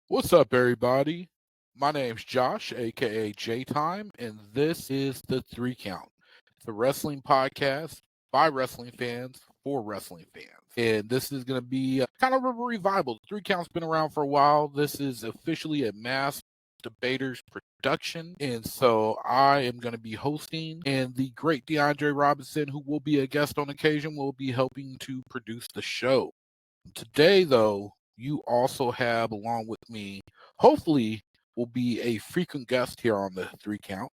What's up, everybody? My name's Josh, aka J Time, and this is the Three Count. It's a wrestling podcast by wrestling fans for wrestling fans. And this is going to be kind of a revival. The Three Count's been around for a while. This is officially a mass debaters production. And so I am going to be hosting, and the great DeAndre Robinson, who will be a guest on occasion, will be helping to produce the show. Today, though, you also have along with me, hopefully, will be a frequent guest here on the Three Count.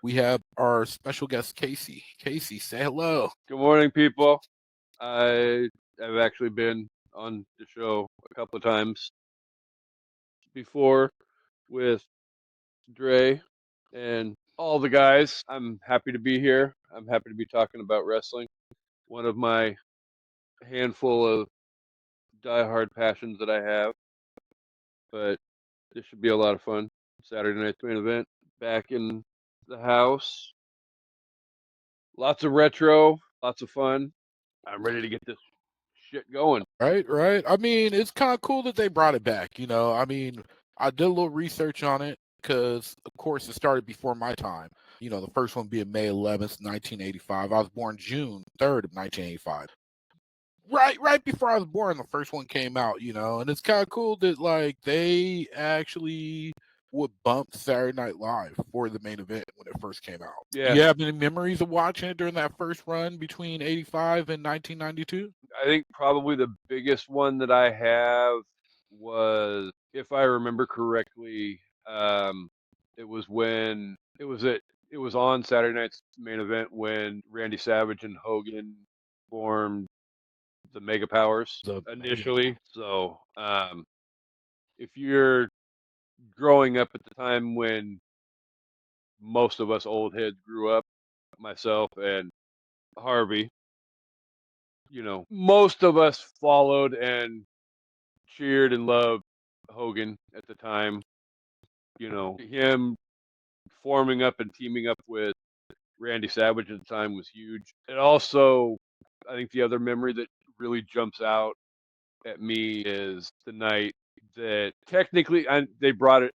We have our special guest, Casey. Casey, say hello. Good morning, people. I have actually been on the show a couple of times before with Dre and all the guys. I'm happy to be here. I'm happy to be talking about wrestling. One of my handful of diehard passions that I have, but this should be a lot of fun. Saturday night's main event back in the house. Lots of retro, lots of fun. I'm ready to get this shit going. Right. I mean, it's kind of cool that they brought it back. I did a little research on it because, of course, it started before my time. The first one being May 11th, 1985. I was born June 3rd of 1985. Right before I was born, the first one came out, and it's kind of cool that like they actually would bump Saturday Night Live for the main event when it first came out. Yeah. Do you have any memories of watching it during that first run between 85 and 1992? I think probably the biggest one that I have was, if I remember correctly, it was when it was on Saturday night's main event when Randy Savage and Hogan formed the Mega Powers initially. So, if you're growing up at the time when most of us old heads grew up, myself and Harvey, most of us followed and cheered and loved Hogan at the time. Him forming up and teaming up with Randy Savage at the time was huge. And also, I think the other memory that really jumps out at me is the night that technically they brought it.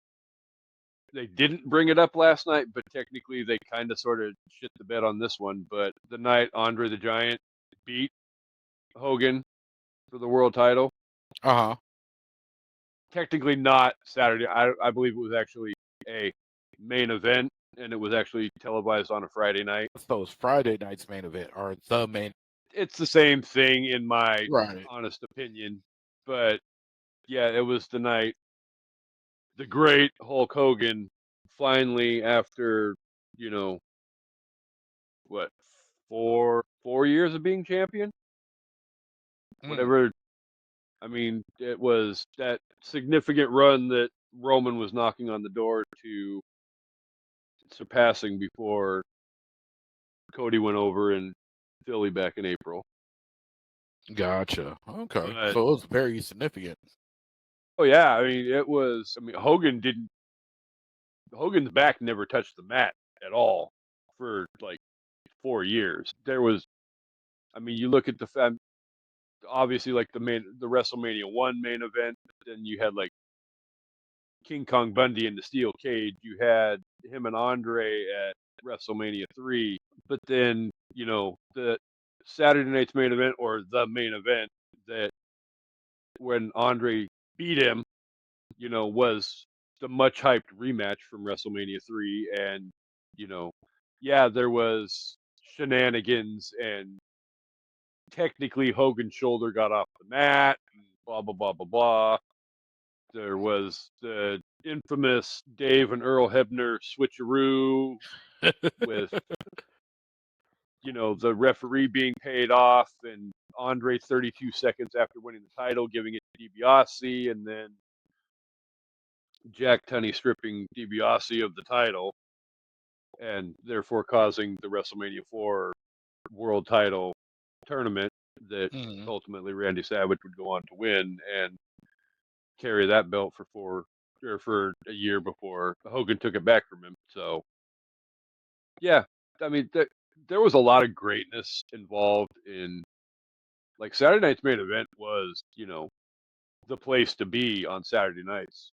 They didn't bring it up last night, but technically they kind of sort of shit the bed on this one. But the night Andre the Giant beat Hogan for the world title. Technically not Saturday. I believe it was actually a main event, and it was actually televised on a Friday night. So it's Friday night's main event or the main. It's the same thing in my Right. honest opinion, but yeah, it was the night the great Hulk Hogan finally, after what, 4 years of being champion, whatever. I mean, it was that significant run that Roman was knocking on the door to surpassing before Cody went over in Philly back in April. Gotcha. Okay. But, so it was very significant. oh yeah, I mean it was. I mean Hogan's back never touched the mat at all for like 4 years. There was, I mean, you look at obviously like the WrestleMania 1 main event. Then you had like King Kong Bundy in the steel cage. You had him and Andre at WrestleMania 3. But then, the Saturday night's main event, or the main event, that when Andre beat him, was the much hyped rematch from WrestleMania 3. And, yeah, there was shenanigans, and technically Hogan's shoulder got off the mat, and blah, blah, blah, blah, blah. There was the infamous Dave and Earl Hebner switcheroo with, the referee being paid off, and Andre 32 seconds after winning the title giving it to DiBiase, and then Jack Tunney stripping DiBiase of the title, and therefore causing the WrestleMania 4 world title tournament that ultimately Randy Savage would go on to win and carry that belt for a year before Hogan took it back from him. So, yeah, I mean, there was a lot of greatness involved in, like, Saturday night's main event was, the place to be on Saturday nights.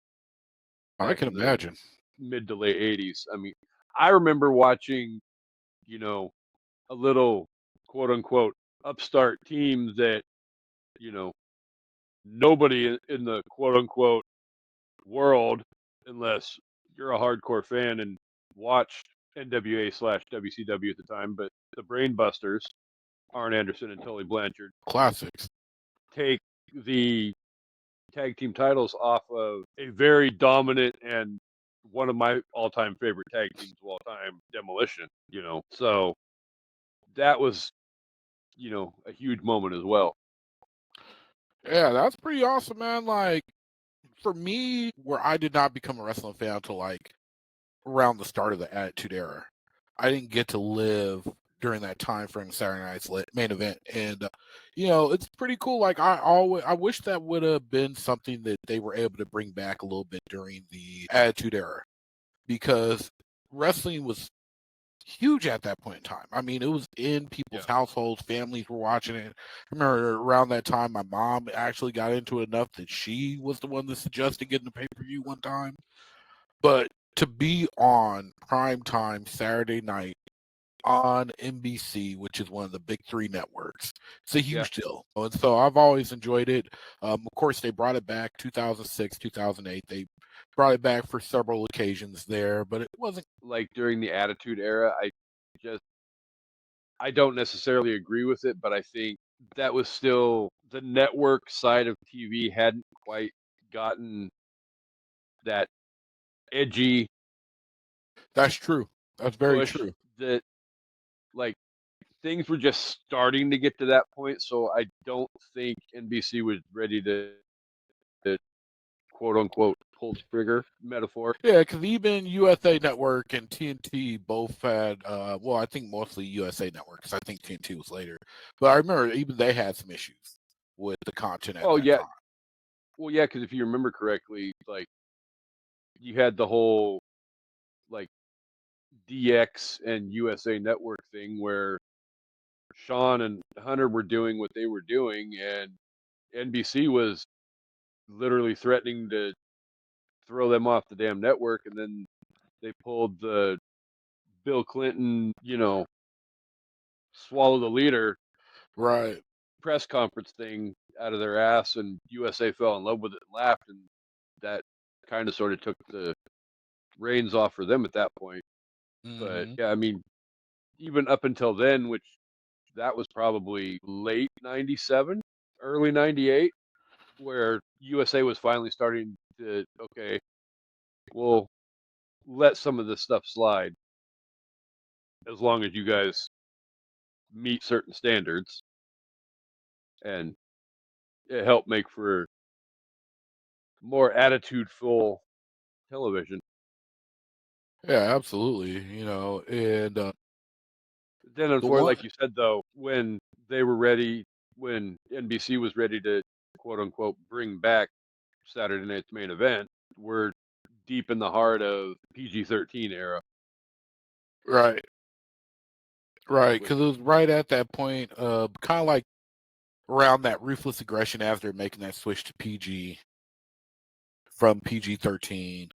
I back can in the imagine. mid to late 80s. I mean, I remember watching, a little quote unquote upstart team that, you know, nobody in the quote unquote world, unless you're a hardcore fan and watched NWA/WCW at the time, but the Brainbusters, Arn Anderson and Tully Blanchard, Classics. take the tag team titles off of a very dominant and one of my all-time favorite tag teams of all time, Demolition. So that was, a huge moment as well. Yeah, that's pretty awesome, man. Like, for me, where I did not become a wrestling fan until like around the start of the Attitude Era. I didn't get to live during that time frame, Saturday Night's main event, and it's pretty cool. Like I wish that would have been something that they were able to bring back a little bit during the Attitude Era, because wrestling was huge at that point in time. I mean, it was in people's Yeah. households, families were watching it. I remember around that time, my mom actually got into it enough that she was the one that suggested getting the pay per view one time. But to be on prime time Saturday night on NBC, which is one of the big three networks, it's a Yeah. huge deal. And so I've always enjoyed it. Of course, they brought it back 2006, 2008. They brought it back for several occasions there, but it wasn't. Like during the Attitude Era, I don't necessarily agree with it, but I think that was still the network side of TV hadn't quite gotten that edgy That's true. That's very push true. that, like, things were just starting to get to that point. So I don't think NBC was ready to quote unquote pull the trigger metaphor. Yeah, because even USA Network and TNT both had, well, I think mostly USA Network, because I think TNT was later. But I remember even they had some issues with the content at Oh that yeah. time. Well, yeah, because if you remember correctly, like you had the whole like DX and USA Network thing where Sean and Hunter were doing what they were doing, and NBC was literally threatening to throw them off the damn network. And then they pulled the Bill Clinton, swallow the leader Right. press conference thing out of their ass, and USA fell in love with it and laughed, and that kind of sort of took the reins off for them at that point. But Mm-hmm. yeah, I mean, even up until then, which that was probably late 97, early 98, where USA was finally starting to, okay, we'll let some of this stuff slide as long as you guys meet certain standards. And it helped make for more attitude-full television. Yeah, absolutely. And Then, the unfortunately, one, like you said, though, when they were ready, when NBC was ready to quote unquote bring back Saturday Night's Main Event, we're deep in the heart of PG-13 era. right, right, Which, because it was right at that point, kind of like around that ruthless aggression after making that switch to PG from PG-13,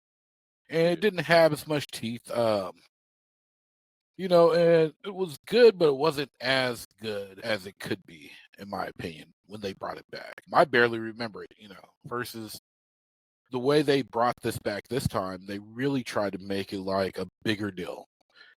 and it yeah, didn't have as much teeth. And it was good, but it wasn't as good as it could be, in my opinion, when they brought it back. I barely remember it, versus the way they brought this back this time. They really tried to make it like a bigger deal.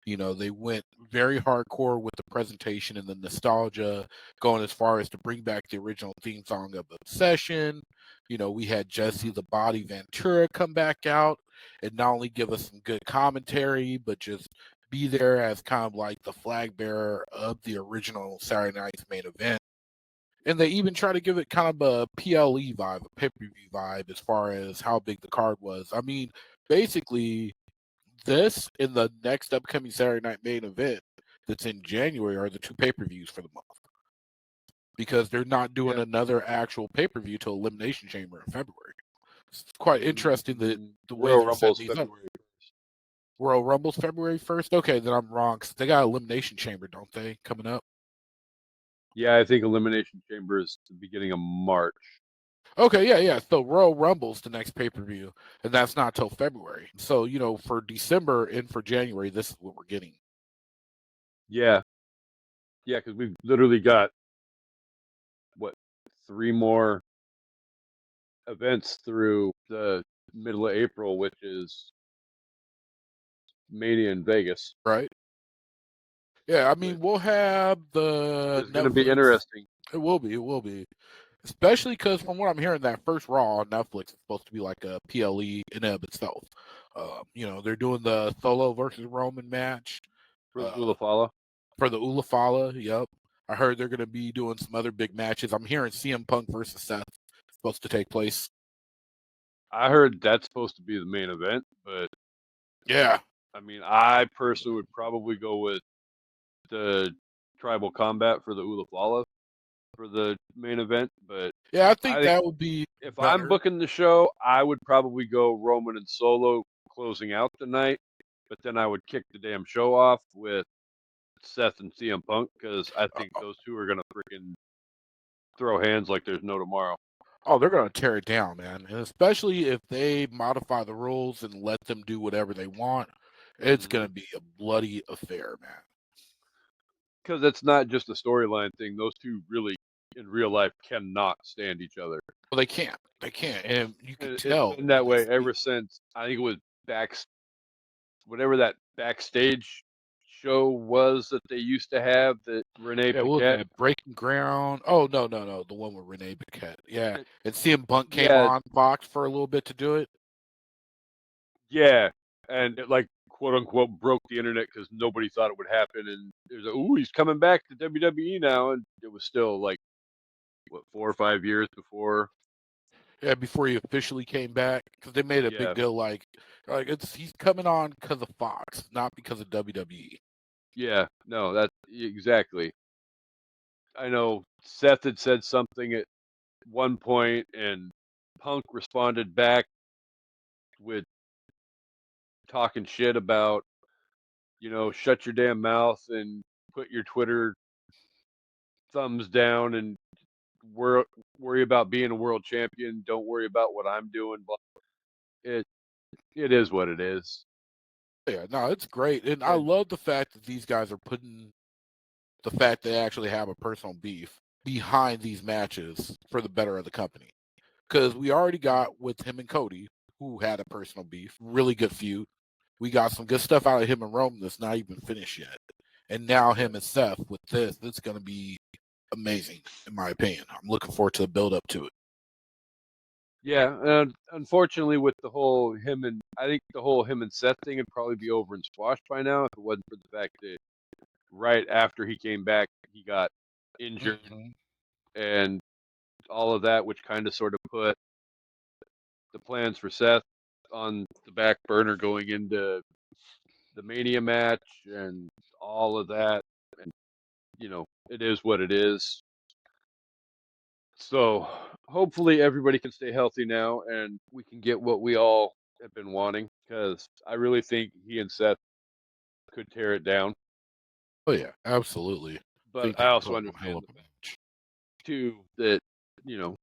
They went very hardcore with the presentation and the nostalgia, going as far as to bring back the original theme song of Obsession. We had Jesse the Body Ventura come back out and not only give us some good commentary, but just be there as kind of like the flag bearer of the original Saturday Night's Main Event. And they even try to give it kind of a PLE vibe, a pay-per-view vibe, as far as how big the card was. I mean, basically, this and the next upcoming Saturday Night Main Event that's in January are the two pay-per-views for the month, because they're not doing yeah. another actual pay-per-view till Elimination Chamber in February. It's quite interesting that the way Royal they're setting Rumble's these up. February 1st. Royal Rumble's February 1st? Okay, then I'm wrong, because they got Elimination Chamber, don't they, coming up? Yeah, I think Elimination Chamber is the beginning of March. Okay, yeah. So Royal Rumble's the next pay-per-view, and that's not till February. So, for December and for January, this is what we're getting. Yeah, yeah, because we've literally got what 3 more events through the middle of April, which is Mania in Vegas, Right? Yeah, I mean, which we'll have the is going to be Netflix. interesting. It will be. Especially because from what I'm hearing, that first Raw on Netflix is supposed to be like a PLE in and of itself. They're doing the Solo versus Roman match For uh, Ulafala. for the Ulafala. Yep. I heard they're going to be doing some other big matches. I'm hearing CM Punk versus Seth supposed to take place. I heard that's supposed to be the main event, but Yeah. I mean, I personally would probably go with the tribal combat for the Ulafala for the main event. But Yeah, I I think think that would be if I'm better. booking the show, I would probably go Roman and Solo closing out the night. But then I would kick the damn show off with Seth and CM Punk because I think those two are gonna freaking throw hands like there's no tomorrow. Oh, they're going to tear it down, man. And especially if they modify the rules and let them do whatever they want, it's going Mm-hmm. to be a bloody affair, man. Because it's not just a storyline thing. Those two really, in real life, cannot stand each other. Well, they can't. They can't. And you could And it's tell been when that they way speak. ever since I think it was back whatever that backstage show was that they used to have that Renee Yeah, what was Paquette. that? Breaking Ground. Oh, no. The one with Renee Paquette. Yeah. And CM Punk came Yeah, on Fox for a little bit to do it. yeah, and it like quote unquote broke the internet because nobody thought it would happen, and there's ooh he's coming back to WWE now, and it was still like what 4 or 5 years before. Yeah, before he officially came back. Because they made a big Yeah, deal like he's coming on because of Fox, not because of WWE. yeah, no, that's exactly. I know Seth had said something at one point, and Punk responded back with talking shit about, shut your damn mouth and put your Twitter thumbs down and wor- worry about being a world champion. Don't worry about what I'm doing. But it it is what it is. Yeah, no, it's great. And I And love the fact that these guys are putting the fact they actually have a personal beef behind these matches for the better of the company. Because we already got with him and Cody, who had a personal beef, really good feud. We got some good stuff out of him and Rome that's not even finished yet. And now yeah, him and Seth with this, it's going to be amazing, in my opinion. I'm looking forward to the build up to it. yeah. And unfortunately, with the whole I think the whole him and Seth thing would probably be over and squashed by now if it wasn't for the fact that right after he came back, he got injured Mm-hmm. and all of that, which kind of sort of put the plans for Seth on the back burner going into the Mania match and all of that. And, it is what it is. So hopefully everybody can stay healthy now and we can get what we all have been wanting because I really think he and Seth could tear it down. Oh, yeah, absolutely. I But think they I can also put on one hell understand of a match. too that, you know,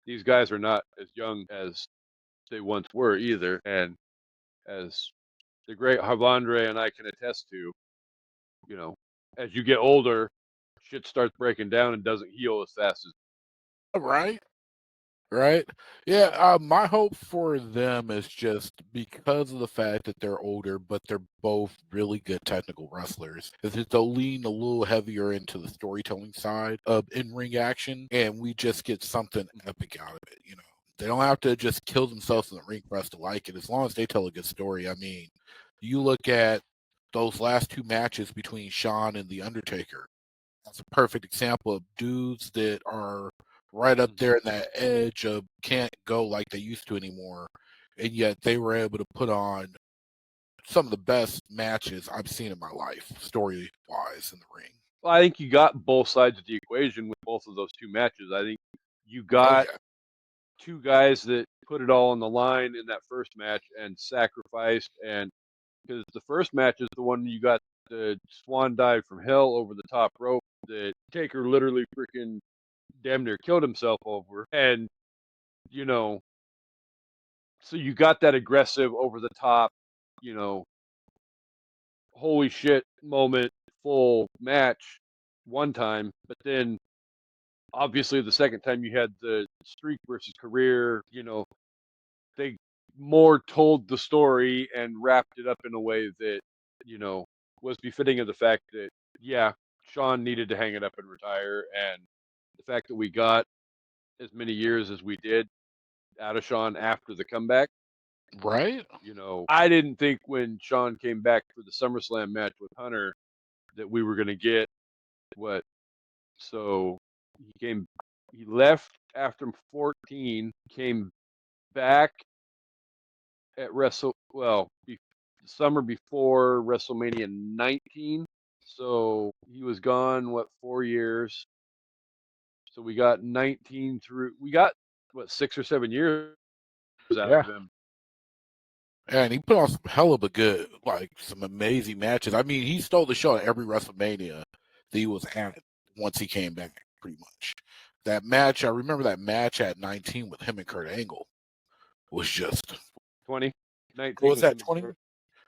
these guys are not as young as they once were either. And as the great Havandre and I can attest to, you know, as you get older, shit starts breaking down and doesn't heal as fast as. Right? Right? Yeah, my hope for them is just because of the fact that they're older, but they're both really good technical wrestlers, is that they'll lean a little heavier into the storytelling side of in-ring action, and we just get something epic out of it. They don't have to just kill Yeah. themselves in the ring for us to like it, as long as they tell a good story. I mean, you look at those last two matches between Shawn and The Undertaker. That's a perfect example of dudes that are right up Mhm. there in that edge of can't go like they used to anymore. And yet they were able to put on some of the best matches I've seen in my life, story wise, in the ring. Well, I think you got both sides of the equation with both of those two matches. I think you Oh, got yeah. two guys that put it all on the line in that first match and sacrificed. And because the first match is the one you got the swan dive from hell over the top rope that Taker literally freaking damn near killed himself over. And you know, so you got that aggressive, over the top, you know, holy shit moment, full match one time, but then obviously the second time you had the streak versus career, they more told the story and wrapped it up in a way that, you know, was befitting of the fact that, yeah, Sean needed to hang it up and retire. And the fact that we got as many years as we did out of Sean after the comeback, Right? I didn't think when Sean came back for the SummerSlam match with Hunter that we were going to get what. So he left after 14, came back at the summer before WrestleMania 19. So he was gone, 4 years? So we got 6 or 7 years out Yeah. of him. And he put on some hell of a good, like some amazing matches. I mean, he stole the show at every WrestleMania that he was at once he came back, pretty much. That match, I remember that match at 19 with him and Kurt Angle was just 20, what 19 was was that, him. 20? 19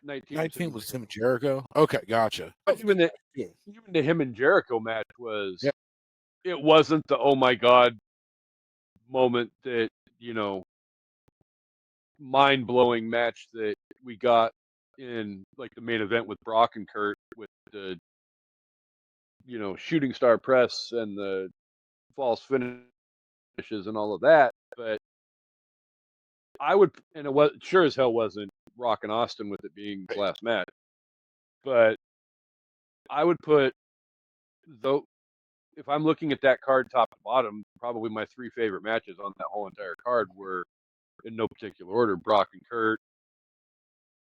was him 19 and was him and Jericho. Jericho. Okay, gotcha. But even the him and Jericho match it wasn't the oh my god moment that, you know, mind blowing match that we got in like the main event with Brock and Kurt with the, shooting star press and the false finishes and all of that. But and it was sure as hell wasn't Rock and Austin with it being his last match. But I would put, though, if I'm looking at that card top to bottom, probably my three favorite matches on that whole entire card were, in no particular order, Brock and Kurt,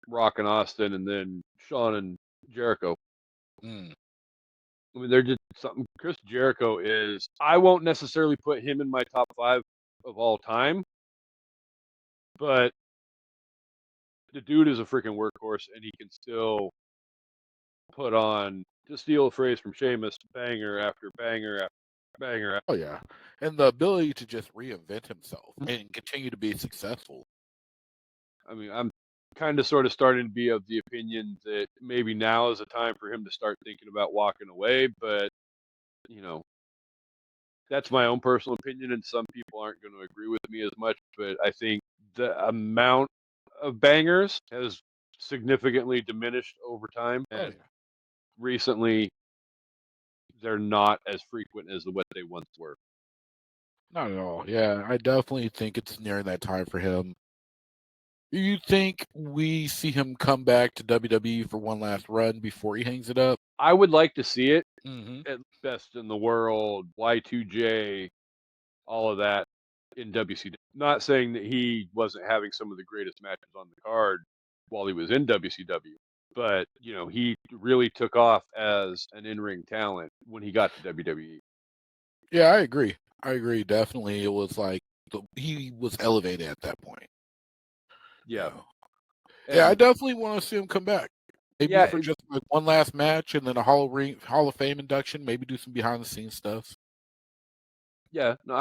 Rock and Austin, and then Shawn and Jericho. Mm. I mean, they're just something. Chris Jericho is. I won't necessarily put him in my top 5 of all time, but the dude is a freaking workhorse, and he can still put on, to steal a phrase from Sheamus, banger after banger after banger. Oh, yeah. And the ability to just reinvent himself and continue to be successful. I mean, I'm kind of sort of starting to be of the opinion that maybe now is a time for him to start thinking about walking away, but, you know, that's my own personal opinion, and some people aren't going to agree with me as much, but I think the amount of bangers has significantly diminished over time, and recently they're not as frequent as what they once were. Not at all. Yeah, I definitely think it's nearing that time for him. Do you think we see him come back to WWE for one last run before he hangs it up? I would like to see it. Mm-hmm. At Best in the World, Y2J, all of that in WCW. Not saying that he wasn't having some of the greatest matches on the card while he was in WCW, but, he really took off as an in-ring talent when he got to WWE. Yeah, I agree. Definitely, it was like he was elevated at that point. Yeah. Yeah, I definitely want to see him come back. Maybe for Yeah, just like one last match and then a Hall of Fame induction. Maybe do some behind the scenes stuff. yeah. No,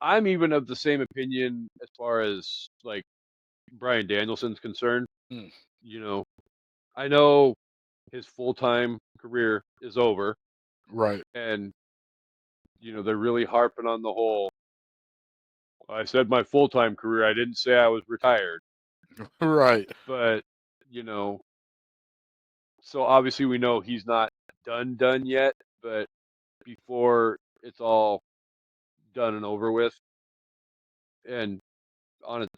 I'm even of the same opinion as far as like Bryan Danielson's concerned. Mm. I know his full-time career is over, Right. and they're really harping on the whole. I said my full-time career. I didn't say I was retired. Right. But, you know, so obviously we know he's not done yet, but before it's all done and over with, and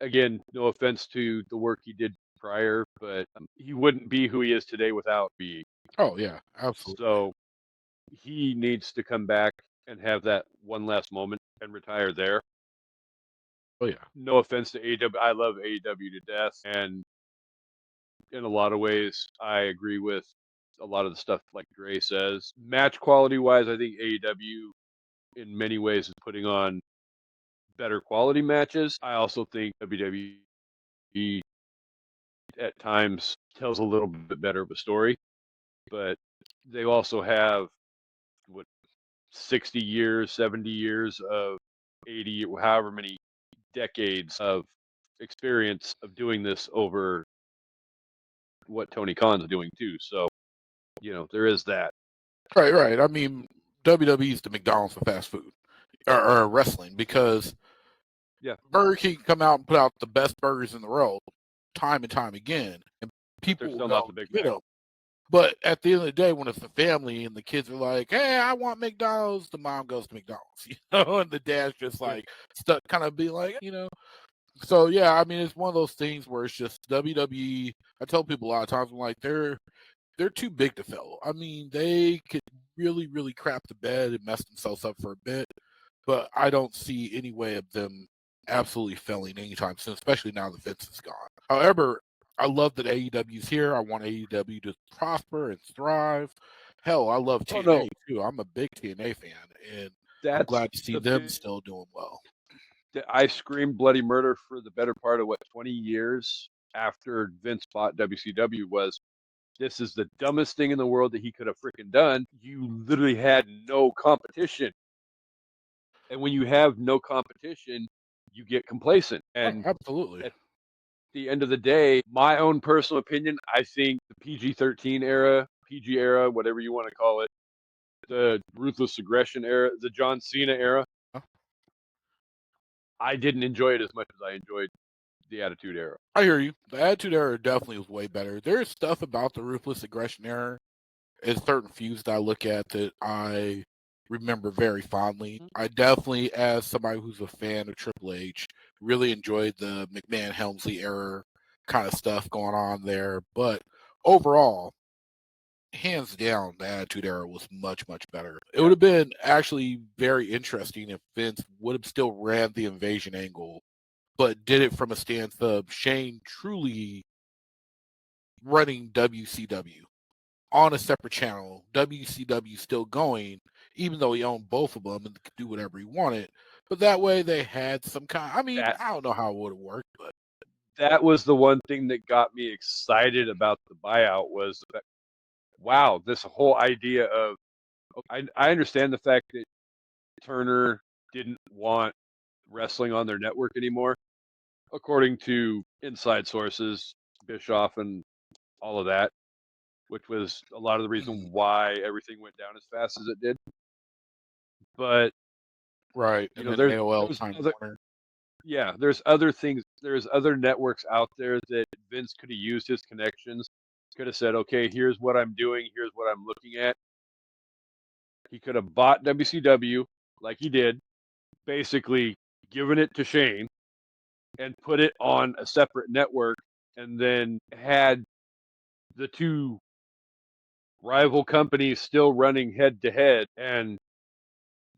again, no offense to the work he did prior, but he wouldn't be who he is today without being. Oh yeah, absolutely. So he needs to come back and have that one last moment and retire there. Oh yeah. No offense to AEW. I love AEW to death, and in a lot of ways, I agree with a lot of the stuff like Dre says. Match quality wise, I think AEW in many ways is putting on better quality matches. I also think WWE at times tells a little bit better of a story, but they also have what 60 years, 70 years of 80, however many decades of experience of doing this over what Tony Khan's doing too. So, there is that. Right. I mean, WWE's the McDonald's of fast food or wrestling, because Yeah, Burger King come out and put out the best burgers in the world time and time again, and but they're people will still go not the Big get Mac. them. But at the end of the day, when it's a family and the kids are like, "Hey, I want McDonald's," the mom goes to McDonald's, and the dad's just Yeah. like stuck, kind of be like. So yeah, I mean, it's one of those things where it's just WWE. I tell people a lot of times, I'm like, they're too big to fail. I mean, they could really, really crap the bed and mess themselves up for a bit, but I don't see any way of them absolutely failing anytime soon, especially now that Vince is gone. However, I love that AEW's here. I want AEW to prosper and thrive. Hell, I love Oh TNA no, too. I'm a big TNA fan, and I'm that's glad to see the them big. still doing well. I screamed bloody murder for the better part of 20 years after Vince bought WCW. Was this is the dumbest thing in the world that he could have freaking done. You literally had no competition. And when you have no competition, you get complacent. Oh, And absolutely. at the end of the day, my own personal opinion, I think the PG-13 era, PG era, whatever you want to call it, the ruthless aggression era, the John Cena era, I didn't enjoy it as much as I enjoyed the Attitude Era. I hear you. The Attitude Era definitely was way better. There's stuff about the Ruthless Aggression Era and certain feuds that I look at that I remember very fondly. I definitely, as somebody who's a fan of Triple H, really enjoyed the McMahon Helmsley era kind of stuff going on there. But overall, hands down, the Attitude Era was much, much better. It would Yeah. have been actually very interesting if Vince would have still ran the invasion angle, but did it from a stance of Shane truly running WCW on a separate channel, WCW still going, even though he owned both of them and could do whatever he wanted. But that way they had some kind. I mean, That I don't know how it would have worked, but that was the one thing that got me excited about the buyout was that, wow, this whole idea of I understand the fact that Turner didn't want wrestling on their network anymore, according to inside sources, Bischoff and all of that, which was a lot of the reason why everything went down as fast as it did. But right. And then there's AOL there's Time other Warner. yeah, there's other things. There's other networks out there that Vince could have used his connections. Could have said, okay, here's what I'm doing. Here's what I'm looking at. He could have bought WCW like he did, basically given it to Shane and put it on a separate network, and then had the two rival companies still running head to head and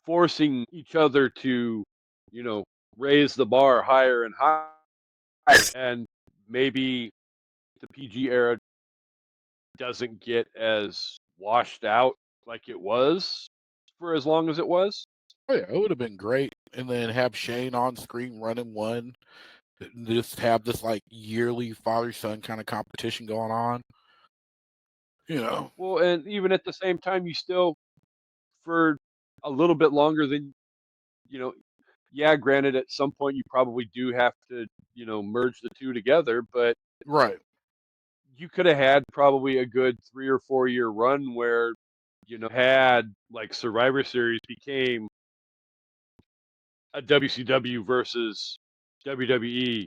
forcing each other to, you know, raise the bar higher and higher. And maybe the PG era doesn't get as washed out like it was for as long as it was. Oh yeah, it would have been great. And then have Shane on screen running one. Just have this like yearly father son kind of competition going on. You know. Well, and even at the same time, you still, for a little bit longer than, you know, yeah, granted, at some point you probably do have to, merge the two together, but Right. you could have had probably a good 3 or 4 year run where, had like Survivor Series became a WCW versus WWE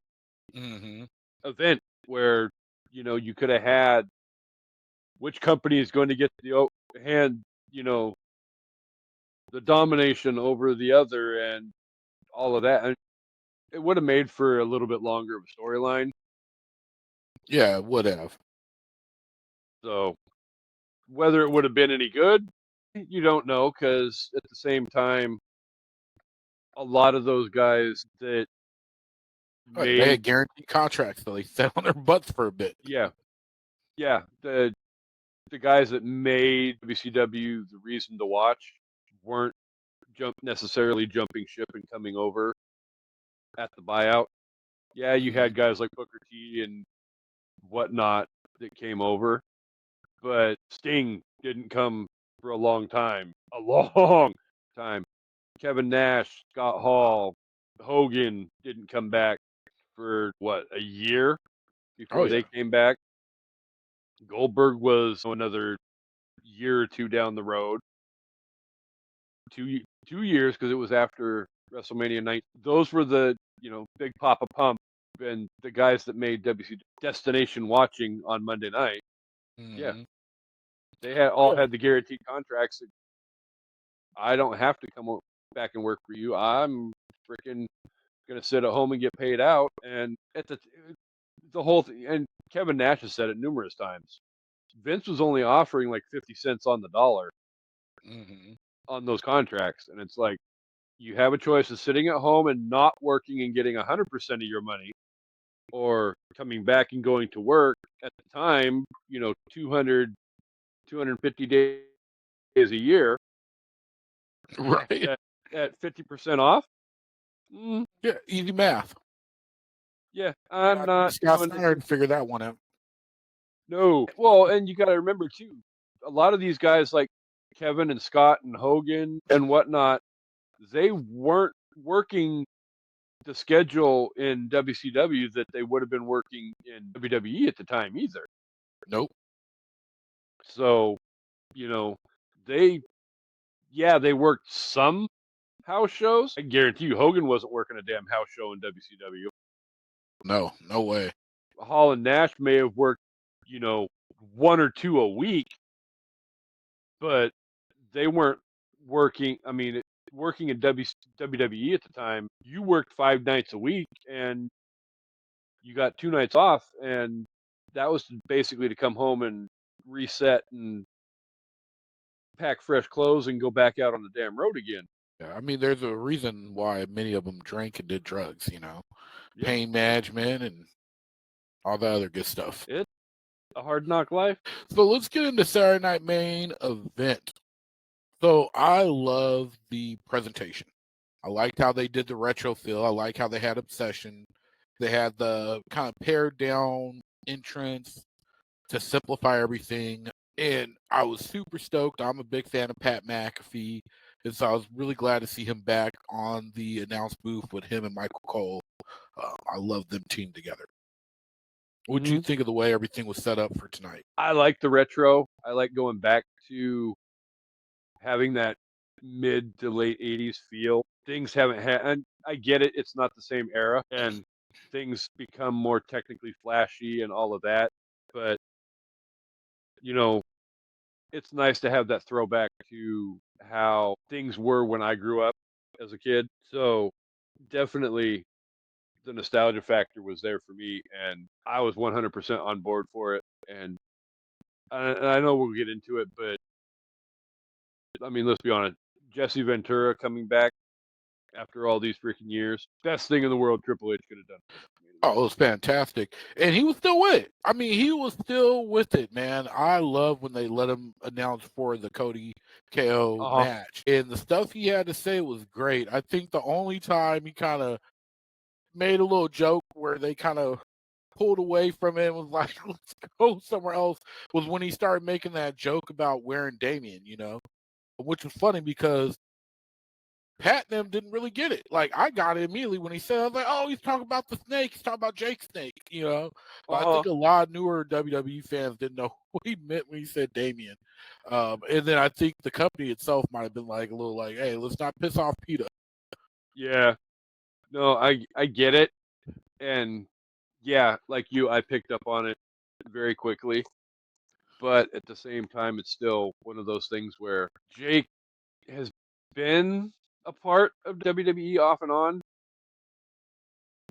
Mm-hmm. event where, you could have had which company is going to get the hand, you know, the domination over the other and all of that. And it would have made for a little bit longer of a storyline. Yeah, it would have. So whether it would have been any good, you don't know, because at the same time, a lot of those guys that Oh, yeah, they had made, guaranteed contracts, so they sat on their butts for a bit. yeah, yeah, the guys that made WCW the reason to watch weren't necessarily jumping ship and coming over at the buyout. Yeah, you Mm-hmm. had guys like Booker T and whatnot that came over, but Sting didn't come for a long time. A long time. Kevin Nash, Scott Hall, Hogan didn't come back for a year Oh before yeah. they came back. Goldberg was another year or two down the road. 2 years because it was after WrestleMania night. Those were the Big Papa Pump and the guys that made WC Destination Watching on Monday night. Yeah, Hmm. they had Oh all yeah. had the guaranteed contracts. That I don't have to come back and work for you. I'm freaking gonna sit at home and get paid out. And at the whole thing, and Kevin Nash has said it numerous times. Vince was only offering like 50 cents on the dollar Hmm. on those contracts, and it's like you have a choice of sitting at home and not working and getting 100% of your money, or coming back and going to work at the time, 200, 250 days a year Right. at 50% off. Mm, Yeah. Easy math. yeah, You I'm got to be not Scott coming. Steiner to figure that one out. No. Well, and you got to remember too, a lot of these guys like Kevin and Scott and Hogan and whatnot, they weren't working the schedule in WCW that they would have been working in WWE at the time either. Nope. So, you know, they they worked some house shows. I guarantee you Hogan wasn't working a damn house show in WCW. No. No way. Hall and Nash may have worked, you know, one or two a week, but they weren't working. I mean, working in WWE at the time, you worked 5 nights a week and you got 2 nights off, and that was basically to come home and reset and pack fresh clothes and go back out on the damn road again. Yeah. I mean, there's a reason why many of them drank and did drugs. Yeah, Pain management and all that other good stuff. it's a hard knock life. So let's get into Saturday Night Main Event. So I love the presentation. I liked how they did the retro feel. I like how they had Obsession. They had the kind of pared down entrance to simplify everything. And I was super stoked. I'm a big fan of Pat McAfee. And so I was really glad to see him back on the announce booth with him and Michael Cole. I love them team together. What do you Mm-hmm. think of the way everything was set up for tonight? I like the retro. I like going back to having that mid to late 80s feel. Things haven't had, and I get it, it's not the same era, and things become more technically flashy and all of that. But, you know, it's nice to have that throwback to how things were when I grew up as a kid. So definitely the nostalgia factor was there for me, and I was 100% on board for it. And I know we'll get into it, but I mean, let's be honest. Jesse Ventura coming back after all these freaking years, best thing in the world Triple H could have done. Oh, it was fantastic. And he was still with it. I mean, he was still with it, man. I love when they let him announce for the Cody KO Uh huh. match. And the stuff he had to say was great. I think the only time he kind of made a little joke where they kind of pulled away from it and was like, let's go somewhere else was when he started making that joke about wearing Damien, which was funny because Pat and them didn't really get it. Like I got it immediately when he said, I was like, "Oh, he's talking about the snake. He's talking about Jake Snake." But Uh I huh. think a lot of newer WWE fans didn't know what he meant when he said Damien. And then I think the company itself might have been like a little like, "Hey, let's not piss off PETA." Yeah. No, I get it, and yeah, like you, I picked up on it very quickly. But at the same time, it's still one of those things where Jake has been a part of WWE off and on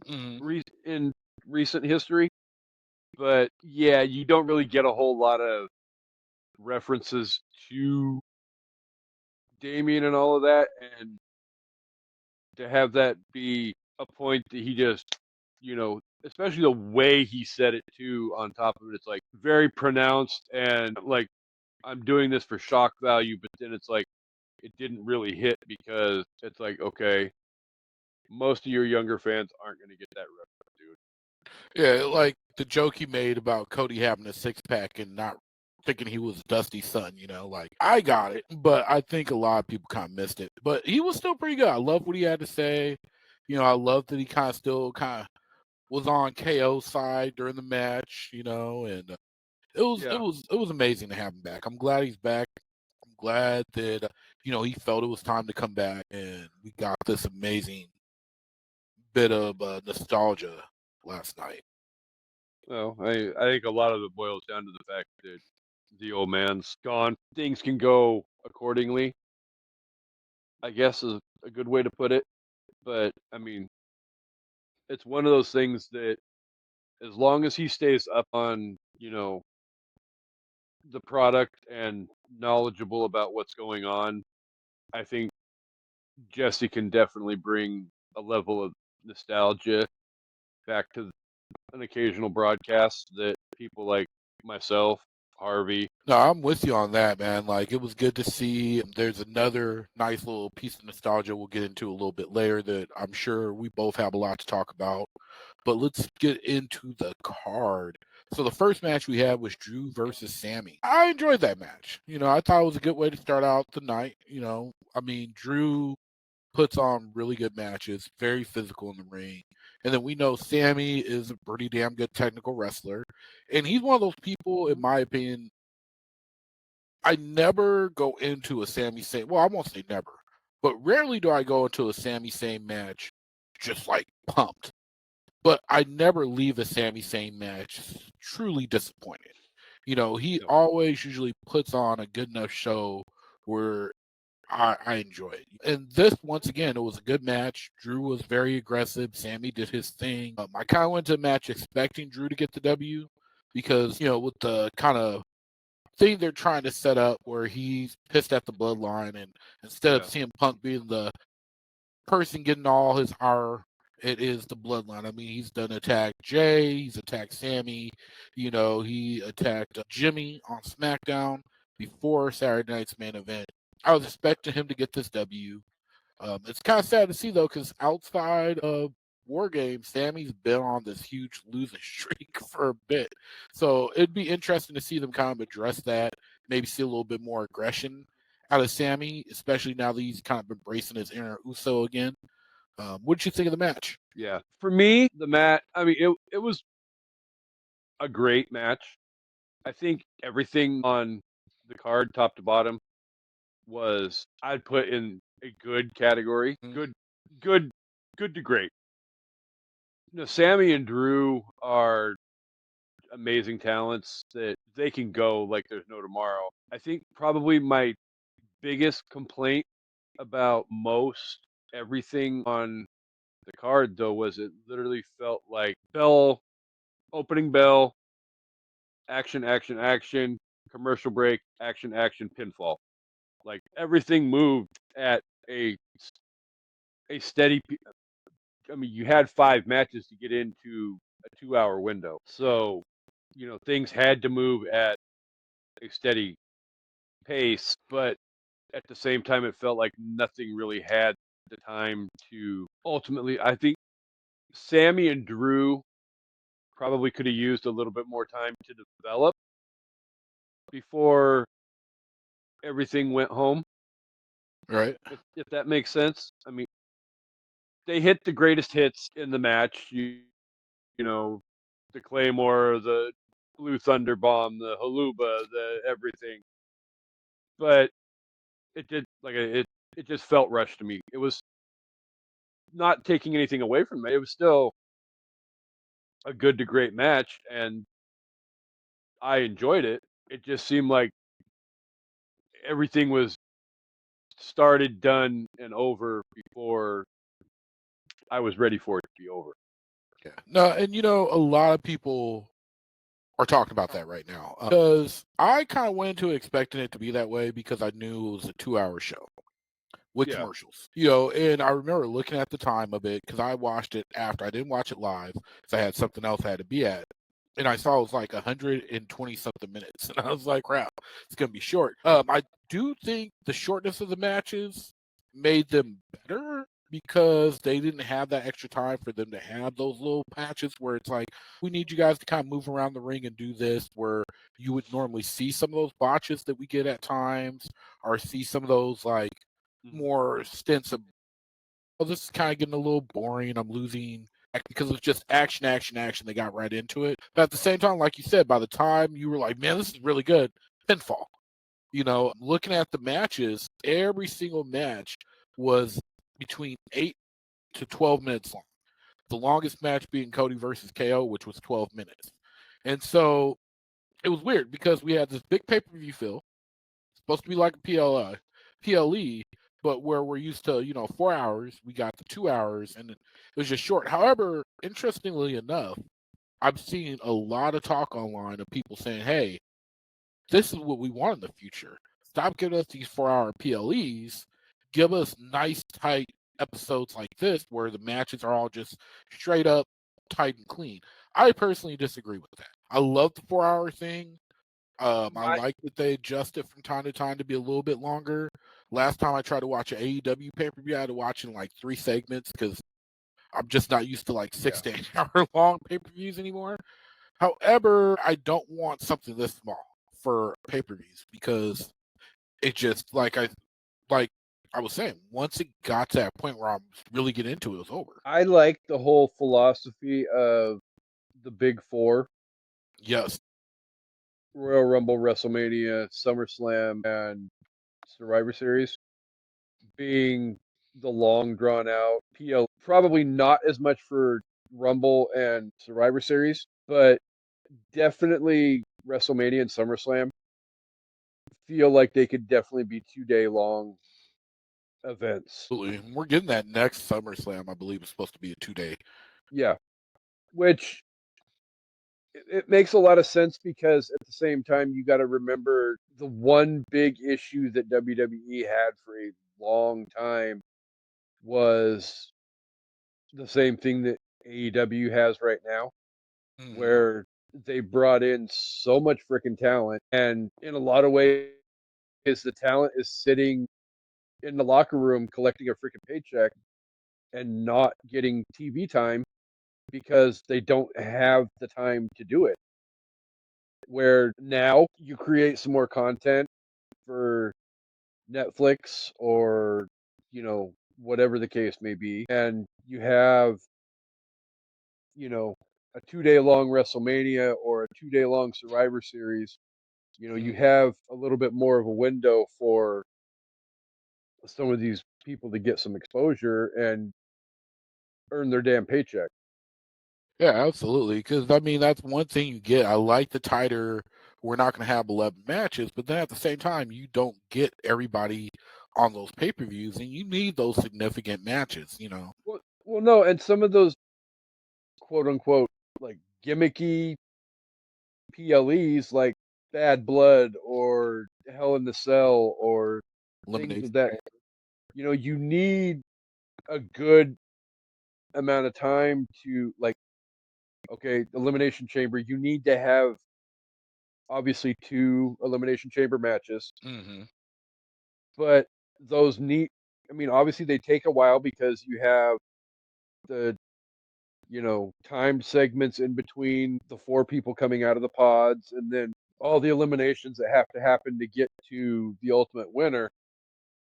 Mm-hmm. in recent history. But yeah, you don't really get a whole lot of references to Damien and all of that. And to have that be a point that he just, especially the way he said it too, on top of it, it's like very pronounced and like, I'm doing this for shock value, but then it's like, it didn't really hit because it's like, okay, most of your younger fans aren't going to get that reference, dude. Yeah, like the joke he made about Cody having a six pack and not thinking he was Dusty's son. Like I got it, but I think a lot of people kind of missed it. But he was still pretty good. I love what he had to say. I love that he kind of still was on KO's side during the match, and it was amazing to have him back. I'm glad he's back. I'm glad that he felt it was time to come back, and we got this amazing bit of nostalgia last night. Well, I think a lot of it boils down to the fact that the old man's gone. Things can go accordingly, I guess is a good way to put it. But I mean, it's one of those things that as long as he stays up on, the product and knowledgeable about what's going on, I think Jesse can definitely bring a level of nostalgia back to an occasional broadcast that people like myself, Harvey. No, I'm with you on that, man. Like, it was good to see. There's another nice little piece of nostalgia we'll get into a little bit later that I'm sure we both have a lot to talk about. But let's get into the card. So the first match we had was Drew versus Sami. I enjoyed that match. I thought it was a good way to start out the night. I mean, Drew puts on really good matches, very physical in the ring. And then we know Sami is a pretty damn good technical wrestler. And he's one of those people, in my opinion, I never go into a Sami Zayn. Well, I won't say never, but rarely do I go into a Sami Zayn match just like pumped. But I never leave a Sami Zayn match truly disappointed. He always usually puts on a good enough show where I enjoy it. And this, once again, it was a good match. Drew was very aggressive. Sami did his thing. I kind of went to the match expecting Drew to get the W because, with the kind of thing they're trying to set up where he's pissed at the bloodline, and instead of CM Punk being the person getting all his ire, it is the bloodline. I mean, he's done attack Jay, he's attacked Sami, he attacked Jimmy on SmackDown before Saturday night's main event. I was expecting him to get this W. It's kind of sad to see though, because outside of War Games, Sami's been on this huge losing streak for a bit. So it'd be interesting to see them kind of address that, maybe see a little bit more aggression out of Sami, especially now that he's kind of embracing his inner Uso again. What did you think of the match? Yeah. For me, the match, I mean, it was a great match. I think everything on the card, top to bottom, was I'd put in a good category. Mm-hmm. Good, good to great. Sammy and Drew are amazing talents that they can go like there's no tomorrow. I think probably my biggest complaint about most everything on the card though was it literally felt like opening bell, action, action, action, commercial break, action, action, pinfall. Like everything moved at a steady. I mean, you had 5 matches to get into a 2-hour window, so things had to move at a steady pace. But at the same time, it felt like nothing really had the time to. Ultimately, I think Sammy and Drew probably could have used a little bit more time to develop before everything went home. Right. If that makes sense. I mean, they hit the greatest hits in the match. The Claymore, the Blue Thunder Bomb, the Haluba, the everything. But it did it just felt rushed to me. It was not taking anything away from it. It was still a good to great match, and I enjoyed it. It just seemed like everything was started, done, and over before I was ready for it to be over. Yeah. No, and a lot of people are talking about that right now because I kind of went into expecting it to be that way because I knew it was a 2-hour show with commercials. And I remember looking at the time of it because I watched it after. I didn't watch it live because I had something else I had to be at. And I saw it was like 120 something minutes. And I was like, crap, it's going to be short. I do think the shortness of the matches made them better because they didn't have that extra time for them to have those little patches where it's like, we need you guys to kind of move around the ring and do this, where you would normally see some of those botches that we get at times or see some of those like more stints of oh, this is kind of getting a little boring. I'm losing because it's just action, action, action. They got right into it. But at the same time, like you said, by the time you were like, man, this is really good, pinfall. Looking at the matches, every single match was between 8 to 12 minutes long. The longest match being Cody versus KO, which was 12 minutes. And so it was weird because we had this big pay-per-view feel, supposed to be like a PLE, but where we're used to, 4 hours, we got the 2 hours, and it was just short. However, interestingly enough, I'm seeing a lot of talk online of people saying, hey, this is what we want in the future. Stop giving us these 4-hour PLEs. Give us nice, tight episodes like this where the matches are all just straight up, tight, and clean. I personally disagree with that. I love the 4-hour thing. I like that they adjust it from time to time to be a little bit longer. Last time I tried to watch an AEW pay-per-view, I had to watch in like 3 segments because I'm just not used to like 6 to 8 hour long pay-per-views anymore. However, I don't want something this small for pay-per-views because it just like I was saying, once it got to that point where I'm really getting into it, it was over. I like the whole philosophy of the big four: Yes. Royal Rumble, WrestleMania, SummerSlam, and Survivor Series being the long drawn out PL. Probably not as much for Rumble and Survivor Series, but definitely WrestleMania and SummerSlam feel like they could definitely be 2-day long events. Absolutely. We're getting that next SummerSlam, I believe, is supposed to be a 2-day. Yeah, which it makes a lot of sense because at the same time you got to remember the one big issue that WWE had for a long time was the same thing that AEW has right now, Mm-hmm. where they brought in so much freaking talent, and in a lot of ways, the talent is sitting in the locker room collecting a freaking paycheck and not getting TV time because they don't have the time to do it. Where now you create some more content for Netflix or, whatever the case may be, and you have, a 2-day long WrestleMania or a 2-day long Survivor Series, you Mm-hmm. have a little bit more of a window for some of these people to get some exposure and earn their damn paycheck. Yeah, absolutely. Because I mean, that's one thing you get. I like the tighter. We're not going to have 11 matches, but then at the same time, you don't get everybody on those pay-per-views, and you need those significant matches. Well, no, and some of those quote unquote like gimmicky PLEs like Bad Blood or Hell in the Cell or things of Elimination that. Chamber. You need a good amount of time to like, okay, Elimination Chamber, you need to have obviously 2 Elimination Chamber matches, Mm-hmm. but those need, I mean, obviously they take a while because you have the, timed segments in between the 4 people coming out of the pods and then all the eliminations that have to happen to get to the ultimate winner.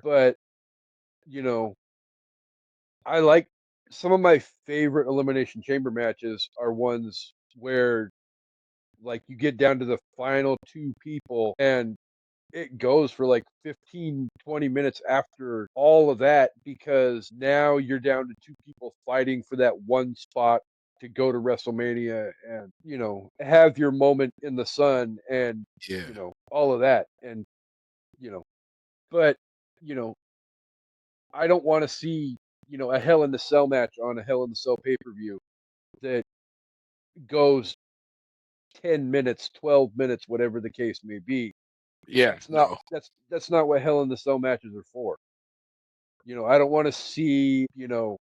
But, you know, I like some of my favorite Elimination Chamber matches are ones where like you get down to the final 2 people and it goes for like 15, 20 minutes after all of that because now you're down to 2 people fighting for that one spot to go to WrestleMania and, have your moment in the sun and, Yeah. all of that. And, you know, but, you know, I don't want to see, a Hell in the Cell match on a Hell in the Cell pay-per-view that goes 10 minutes, 12 minutes, whatever the case may be. Yeah. That's not No. that's not what Hell in the Cell matches are for. I don't want to see,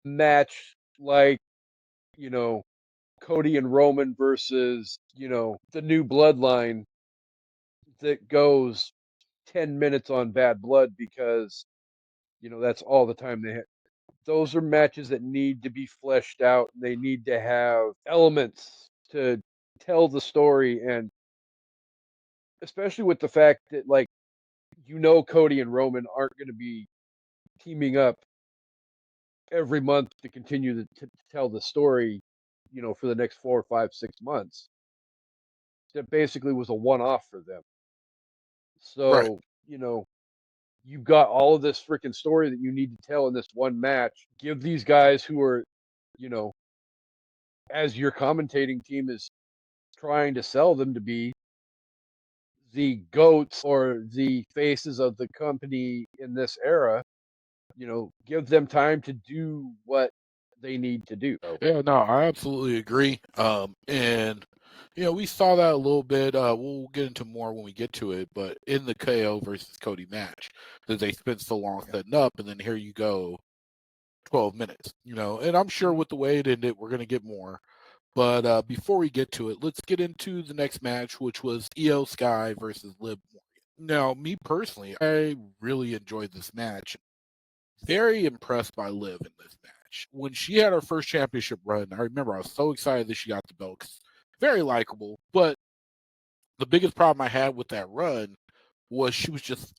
match like, you know, Cody and Roman versus, the new bloodline that goes 10 minutes on Bad Blood because, that's all the time they have. Those are matches that need to be fleshed out. They need to have elements to tell the story. And especially with the fact that, like, Cody and Roman aren't going to be teaming up every month to continue to tell the story, for the next 4 or 5, 6 months. That basically was a one-off for them. Right. So, you've got all of this freaking story that you need to tell in this one match. Give these guys who are, you know, as your commentating team is trying to sell them to be the goats or the faces of the company in this era, give them time to do what they need to do. So, Yeah, no, I absolutely agree. And we saw that a little bit. We'll get into more when we get to it, but in the KO versus Cody match, that they spent so long yeah. setting up, and then here you go, 12 minutes. And I'm sure Mhm. with the way it ended, we're gonna get more. But before we get to it, let's get into the next match, which was Io Sky versus Liv Morgan. Now, me personally, I really enjoyed this match. Very impressed by Liv in this match. When she had her first championship run, I remember I was so excited that she got the belt. 'Cause very likable. But the biggest problem I had with that run was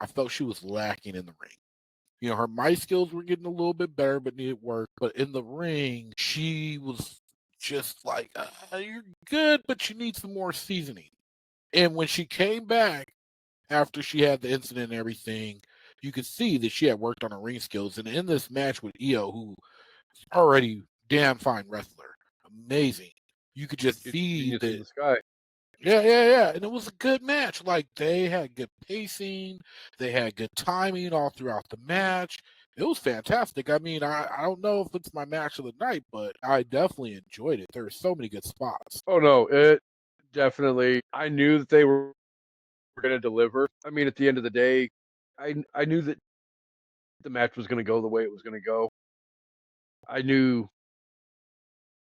I felt she was lacking in the ring. Her mic skills were getting a little bit better, but needed work. But in the ring, she was just like, you're good, but you need some more seasoning. And when she came back after she had the incident and everything, you could see that she had worked on her ring skills. And in this match with Io, who is already damn fine wrestler, amazing, you could just She's a see genius in that. the sky. Yeah. And it was a good match. Like, they had good pacing, they had good timing all throughout the match. It was fantastic. I mean, I don't know if it's my match of the night, but I definitely enjoyed it. There were so many good spots. Oh no, it definitely. I knew that they were going to deliver. I mean, at the end of the day, I knew that the match was going to go the way it was going to go. I knew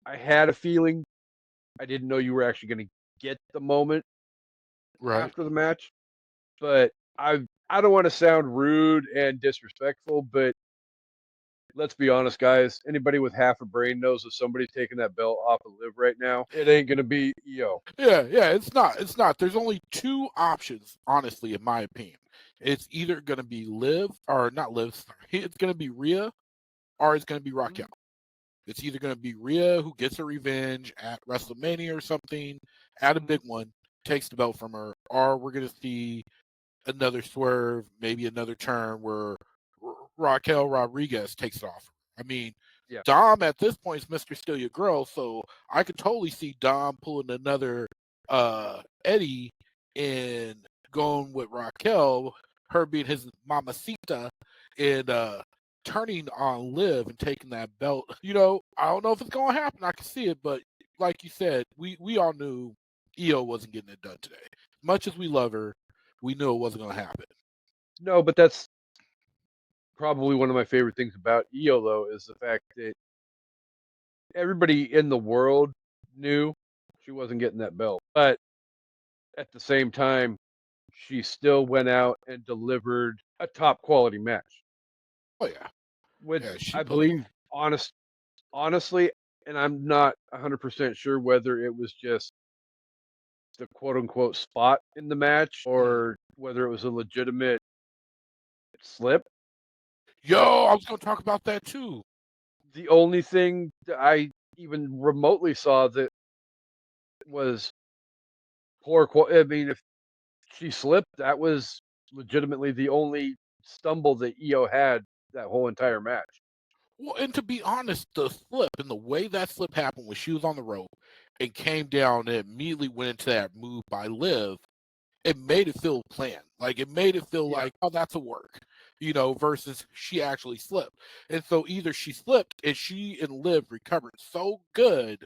I had a feeling. I didn't know you were actually going to get the moment Right. after the match, but I don't want to sound rude and disrespectful, but let's be honest, guys. Anybody with half a brain knows if somebody's taking that belt off of Liv right now, it ain't going to be Io. Yeah, it's not. It's not. There's only two options, honestly, in my opinion. It's either going to be Liv, or not Liv, sorry. It's going to be Rhea, or it's going to be Raquel. Mhm. It's either going to be Rhea, who gets her revenge at WrestleMania or something, at a big one, takes the belt from her, or we're going to see another swerve, maybe another turn where Raquel Rodriguez takes it off. I mean, Yeah. Dom at this point is Mr. Steal Your Girl, so I could totally see Dom pulling another Eddie and going with Raquel, her being his mamacita, and turning on Liv and taking that belt. I don't know if it's going to happen. I can see it, but like you said, we all knew Io wasn't getting it done today. Much as we love her, we knew it wasn't going to happen. No, but that's probably one of my favorite things about Io, though, is the fact that everybody in the world knew she wasn't getting that belt. But at the same time, she still went out and delivered a top quality match, Oh yeah, which yeah. She I put it. believe honestly, and I'm not 100% sure whether it was just the quote unquote spot in the match Mm. or whether it was a legitimate slip. But Yo, I was going to talk about that too. the only thing that I even remotely saw that was I mean, if she slipped, that was legitimately the only stumble that Io had that whole entire match. Well, and to be honest, the slip and the way that slip happened when she was on the rope and came down and immediately went into that move by Liv, it made it feel planned. Like, it made it feel Yeah. like, oh, that's a work, versus she actually slipped. And so either she slipped and she and Liv recovered so good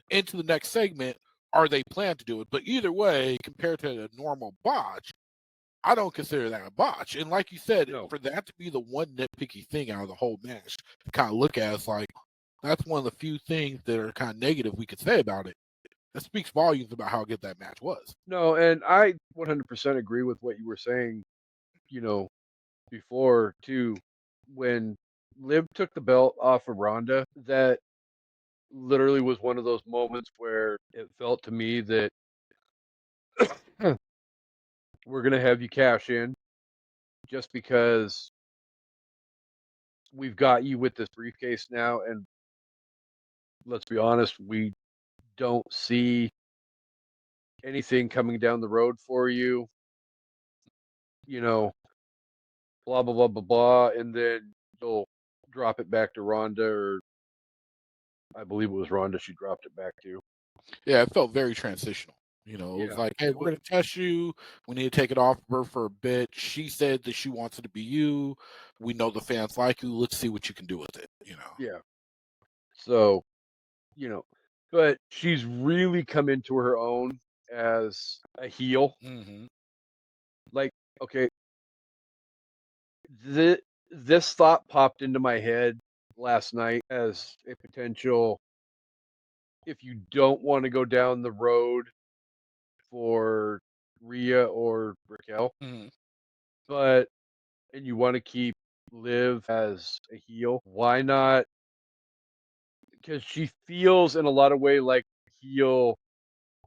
into the next segment, or they plan to do it. But either way, compared to a normal botch, I don't consider that a botch. And like you said, No. for that to be the one nitpicky thing out of the whole match, to kind of look at, it's like, that's one of the few things that are kind of negative we could say about it. That speaks volumes about how good that match was. No, and I 100% agree with what you were saying, you know, before too. When Liv took the belt off of Ronda, that literally was one of those moments where it felt to me that we're going to have you cash in just because we've got you with this briefcase now, and let's be honest, we don't see anything coming down the road for you, you know, blah, blah, blah, blah, blah, and then you'll drop it back to Ronda, or I believe it was Ronda she dropped it back to. Yeah, it felt very transitional. You know, it was Yeah. like, hey, we're going to test you. We need to take it off of her for a bit. She said that she wants it to be you. We know the fans like you. Let's see what you can do with it, you know. Yeah. So, but she's really come into her own as a heel. Mm-hmm. Like, okay, this thought popped into my head last night as a potential, if you don't want to go down the road for Rhea or Raquel, Mm-hmm. but and you want to keep Liv as a heel, why not? Because she feels in a lot of way like heel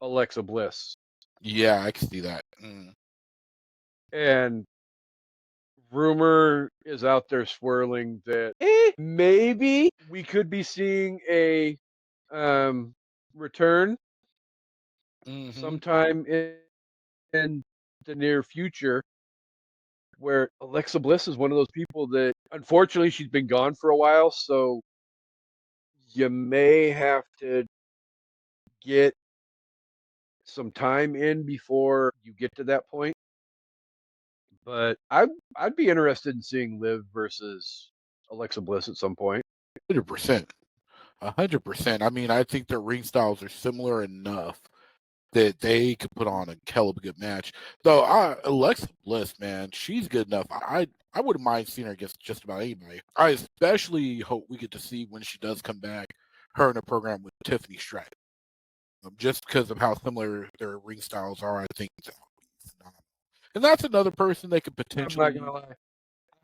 Alexa Bliss, Yeah, I can see that. Mm. and rumor is out there swirling that maybe we could be seeing a return Mm-hmm. sometime in the near future, where Alexa Bliss is one of those people that unfortunately she's been gone for a while, so you may have to get some time in before you get to that point. But I'd be interested in seeing Liv versus Alexa Bliss at some point. 100%. 100%. I mean, I think their ring styles are similar enough that they could put on a hell of a good match. Though Alexa Bliss, man, she's good enough. I wouldn't mind seeing her against just about anybody. I especially hope we get to see when she does come back, her in a program with Tiffany Stratton. Just because of how similar their ring styles are, I think that would be phenomenal. And that's another person they could I'm not gonna potentially. lie.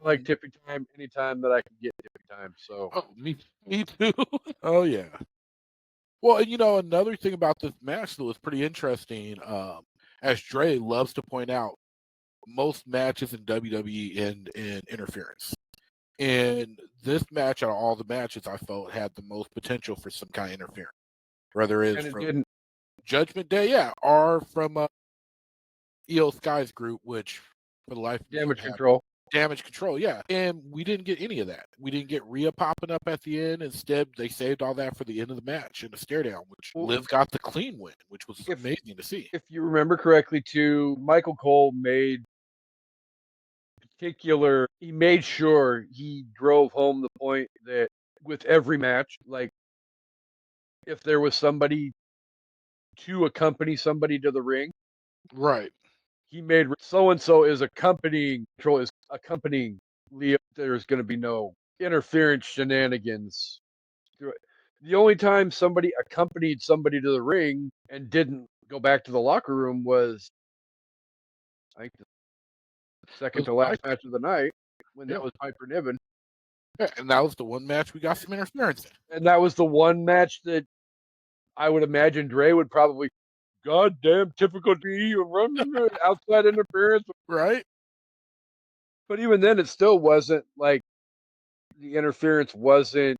I like tipping time anytime that I can get tipping time. So Oh, me too. Oh yeah. Well, and another thing about this match that was pretty interesting, as Dre loves to point out, most matches in WWE end in interference. And this match, out of all the matches, I felt had the most potential for some kind of interference, whether it's and it from didn't. Judgment Day, yeah, or from EO Sky's group, which for the life of me don't Damage have control. damage control, yeah. And we didn't get any of that. We didn't get Rhea popping up at the end. Instead, they saved all that for the end of the match in the stare down, which Well, Liv got the clean win, which was if amazing to see. if you remember correctly, too, Michael Cole he made sure he drove home the point that with every match, like if there was somebody to accompany somebody to the ring, Right. he made so and so is accompanying Leo. There's going to be no interference shenanigans. The only time somebody accompanied somebody to the ring and didn't go back to the locker room was, I think, the It second was to last Piper. match of the night when that Yeah. was Piper Niven. Yeah. And that was the one match we got some interference in. And that was the one match that I would imagine Dre would probably, goddamn, typical D, outside interference. Right? But even then, it still wasn't like the interference wasn't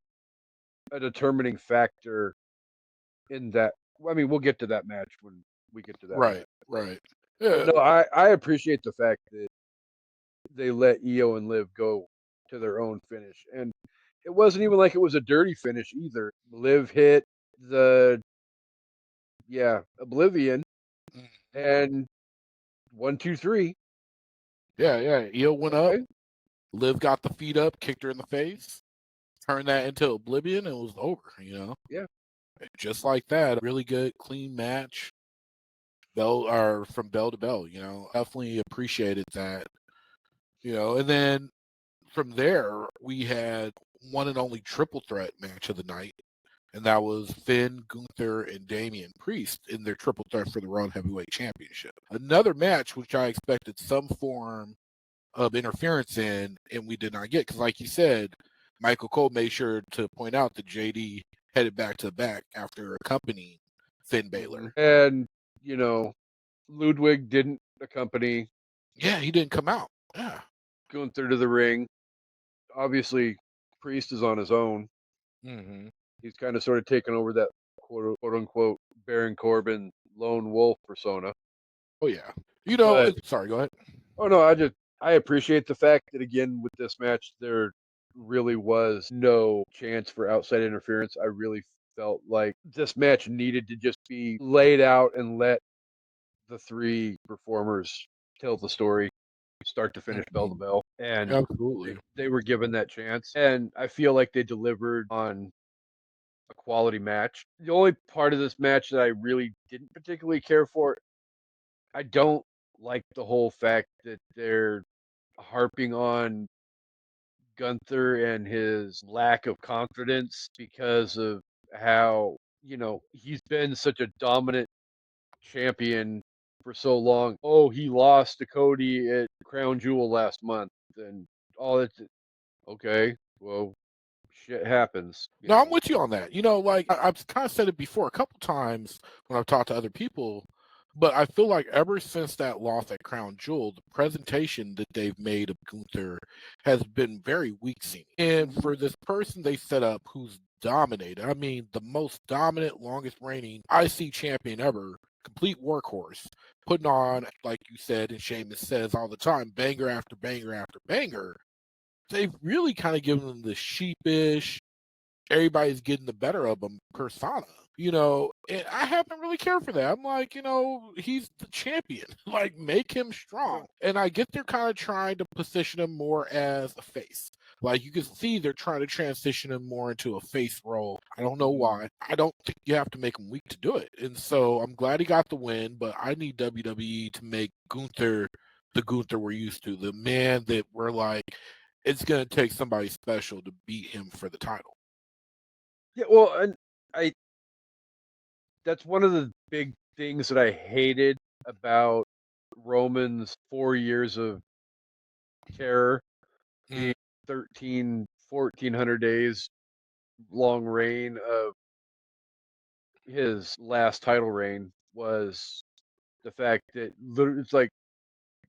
a determining factor in that. I mean, we'll get to that match when we get to that Right. match. Right. But Yeah. no, I appreciate the fact that they let Io and Liv go to their own finish. And it wasn't even like it was a dirty finish either. Liv hit the, Oblivion, Mhm. and 1, 2, 3. Yeah. Yeah. Io went up. Okay. Liv got the feet up, kicked her in the face, turned that into oblivion, and it was over. Yeah. Just like that. Really good, clean match. Bell or from bell to bell. Definitely appreciated that. And then from there we had one and only triple threat match of the night, and that was Finn, Gunther, and Damian Priest in their triple threat for the World Heavyweight Championship. Another match which I expected some form of interference in, and we did not get, because like you said, Michael Cole made sure to point out that JD headed back to the back after accompanying Finn Balor. And, you know, Ludwig didn't accompany Yeah, he didn't come out. Yeah. Gunther to the ring. Obviously, Priest is on his own. Mm-hmm. He's kind of sort of taken over that quote unquote Baron Corbin lone wolf persona. Oh yeah. But Sorry, go ahead. oh no, I appreciate the fact that again with this match there really was no chance for outside interference. I really felt like this match needed to just be laid out and let the three performers tell the story start to finish, bell to Mhm. bell, and Absolutely. they were given that chance, and I feel like they delivered on a quality match. The only part of this match that I really didn't particularly care for, I don't like the whole fact that they're harping on Gunther and his lack of confidence because of how, he's been such a dominant champion for so long. Oh, he lost to Cody at Crown Jewel last month and all that. Okay, well, shit happens, No, I'm with you on that. I've kind of said it before a couple times when I've talked to other people, but I feel like ever since that loss at Crown Jewel, the presentation that they've made of Gunther has been very weak seeming. And Mhm. for this person they set up who's dominated, I mean, the most dominant, longest reigning IC champion ever, complete workhorse, putting on, like you said, and Sheamus says all the time, banger after banger after banger. They've really kind of given them the sheepish, everybody's getting the better of him persona, and I haven't really cared for that. I'm like, he's the champion. Like, make him strong. And I get they're kind of trying to position him more as a face. Like, you can see they're trying to transition him more into a face role. I don't know Mhm. why. I don't think you have to make him weak to do it. And so I'm glad he got the win, but I need WWE to make Gunther the Gunther we're used to, the man that we're like, it's going to take somebody special to beat him for the title. Yeah, well, and I that's one of the big things that I hated about Roman's 4 years of terror Mm, being 13, 1400 days long reign of his last title reign was the fact that it's like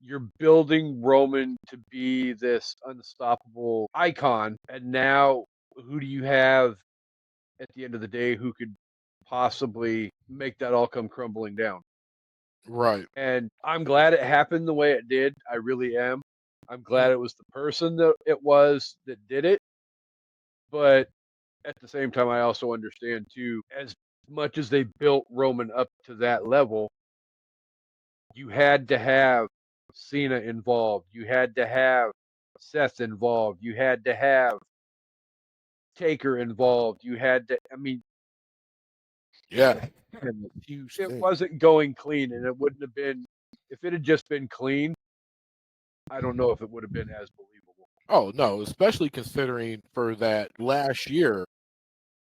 you're building Roman to be this unstoppable icon, and now who do you have at the end of the day who could possibly make that all come crumbling down? right. And I'm glad it happened the way it did. I really am. I'm Mm, glad it was the person that it was that did it. But at the same time, I also understand too, as much as they built Roman up to that level, you had to have Cena involved. You had to have Seth involved. You had to have Taker involved. You had to, I mean, yeah, and huge it thing. wasn't going clean, and it wouldn't have been, if it had just been clean, I don't know if it would have been as believable. Oh no, especially considering for that last year,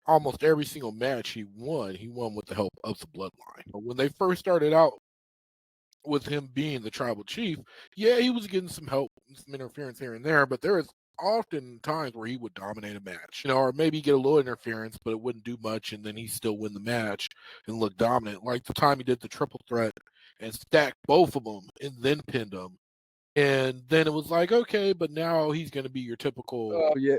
almost every single match he won with the help of the bloodline. But when they first started out with him being the tribal chief, yeah, he was getting some help, some interference here and there, but there was often times where he would dominate a match, or maybe get a little interference, but it wouldn't do much, and then he still win the match and look dominant. Like the time he did the triple threat and stacked both of them and then pinned them. And then it was like, okay, but now he's going to be your typical. Oh yeah,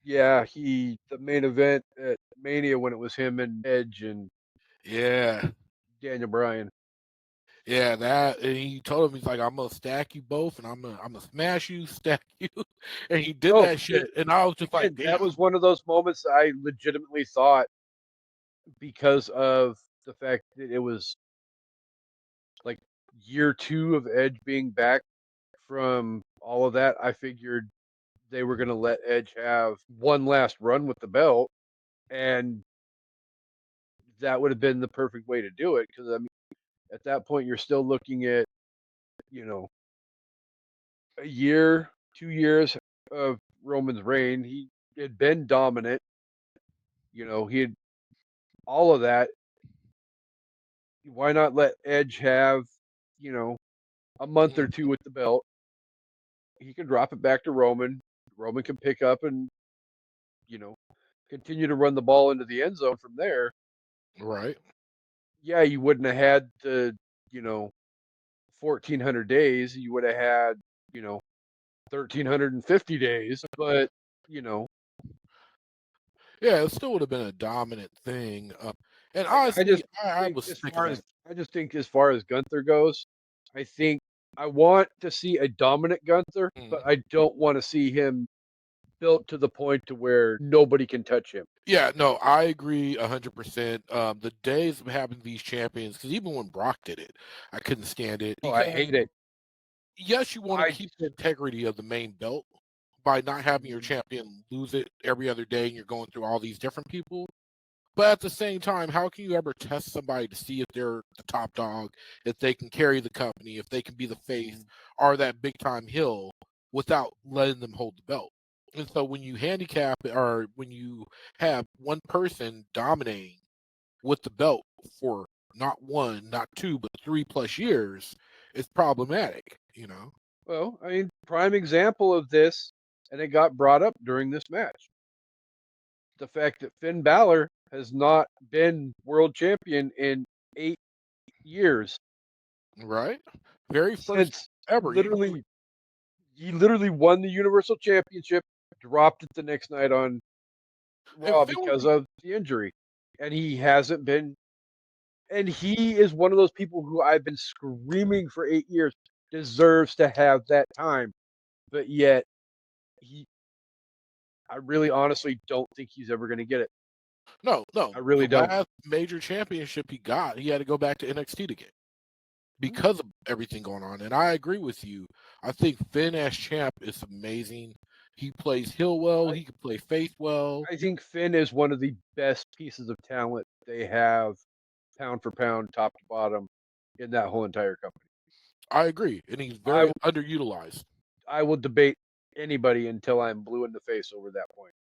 the main event at Mania when it was him and Edge and Yeah, Daniel Bryan. yeah, that. And he told him, he's like, I'm gonna stack you both, and I'm gonna smash you, stack you, and he did No, that shit, and I was just like, again, that damn. was one of those moments that I legitimately thought because of the fact that it was like year 2 of Edge being back from all of that. I figured they were going to let Edge have one last run with the belt, and that would have been the perfect way to do it. Because I mean, at that point, you're still looking at you know a year, 2 years of Roman's reign. He had been dominant. He had all of that. Why not let Edge have you know a month or Mm, two with the belt? He can drop it back to Roman. Roman can pick up and you know continue to run the ball into the end zone from there. right. Yeah, you wouldn't have had the you know 1400 days. You would have had you know 1350 days, but Yeah, it still would have been a dominant thing. And I honestly, just I think was as sick of far that. as Gunther goes, I think I want to see a dominant Gunther, but Mhm. I don't want to see him built to the point to where nobody can touch him. Yeah, no, I agree 100%. The days of having these champions, because even when Brock did it, I couldn't stand it Oh, I because hate it. yes, you want to I keep the integrity of the main belt by not having your Mhm. champion lose it every other day and you're going through all these different people. But at the same time, how can you ever test somebody to see if they're the top dog, if they can carry the company, if they can be the face or that big time heel without letting them hold the belt? And so when you handicap or when you have one person dominating with the belt for not one, not two, but 3+ years, it's problematic, you know? Well, I mean, prime example of this, and it got brought up during this match. The fact that Finn Balor has not been world champion in 8 years Right? Very first since ever. he literally won the Universal Championship, dropped it the next night on And Raw Finn was because of the injury, and he hasn't been. And he is one of those people who I've been screaming for 8 years deserves to have that time, but yet he. I really honestly don't think he's ever going to get it. no, no. I The really don't. last major championship he got, he had to go back to NXT to get Mhm. because of everything going on. And I agree with you. I think Finn as champ is amazing. He plays heel well. I, He can play face well. I think Finn is one of the best pieces of talent they have, pound for pound, top to bottom, in that whole entire company. I agree, and he's I very will, underutilized. I will debate anybody until I'm blue in the face over that point.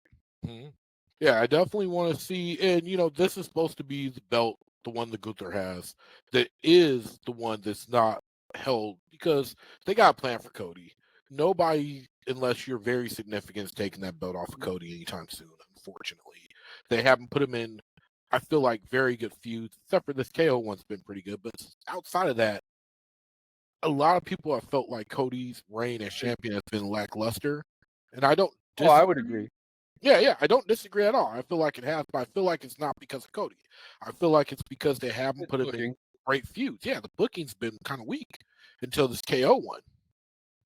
Mhm. Yeah, I definitely want to see. And this is supposed to be the belt, the one that Gunther has, that is the one that's not held because they got a plan for Cody. Nobody, unless you're very significant, is taking that belt off of Mhm. Cody anytime soon. Unfortunately, they haven't put him in. I feel like very good feuds, except for this KO one's been pretty good. But outside of that, a lot of people have felt like Cody's reign as I, champion has been lackluster, and I don't oh, I would disagree. agree. Yeah, yeah, I don't disagree at all. I feel like it has, but I feel like it's not because of Cody. I feel like it's because they haven't It's put him in booking. great feuds. Yeah, the booking's been kind of weak until this KO one.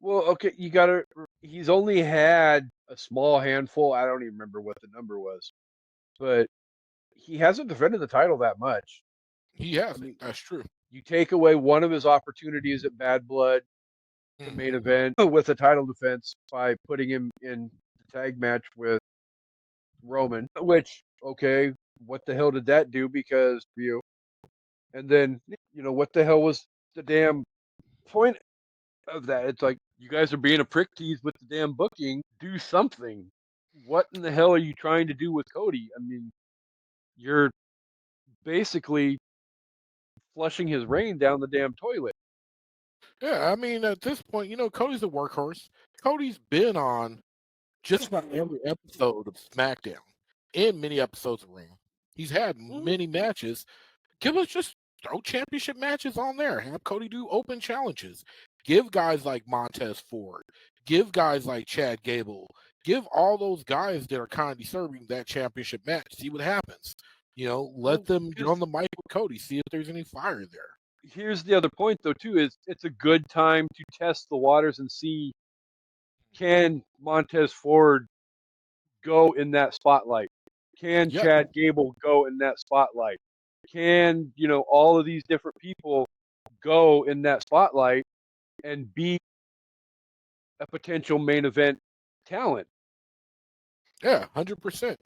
Well, okay, you got to. He's only had a small handful. I don't even remember what the number was, but he hasn't defended the title that much. He I hasn't. mean, That's true. you take away one of his opportunities at Bad Blood to main Hmm. event with a title defense by putting him in the tag match with Roman, which, okay, what the hell did that do? Because you, and then, what the hell was the damn point of that? It's like, you guys are being a prick tease with the damn booking. Do something. What in the hell are you trying to do with Cody? I mean, you're basically flushing his reign down the damn toilet. Yeah, I mean, at this point, Cody's a workhorse. Cody's been on just about every episode of SmackDown and many episodes of Raw. He's had Mhm. many matches. Give us just throw championship matches on there. Have Cody do open challenges. Give guys like Montez Ford. Give guys like Chad Gable. Give all those guys that are kind of deserving that championship match. See what happens. Let Well, them get on because the mic with Cody. See if there's any fire there. here's the other point, though, too, is it's a good time to test the waters and see, can Montez Ford go in that spotlight? Can Yeah, Chad Gable go in that spotlight? Can, all of these different people go in that spotlight and be a potential main event talent? yeah, 100%.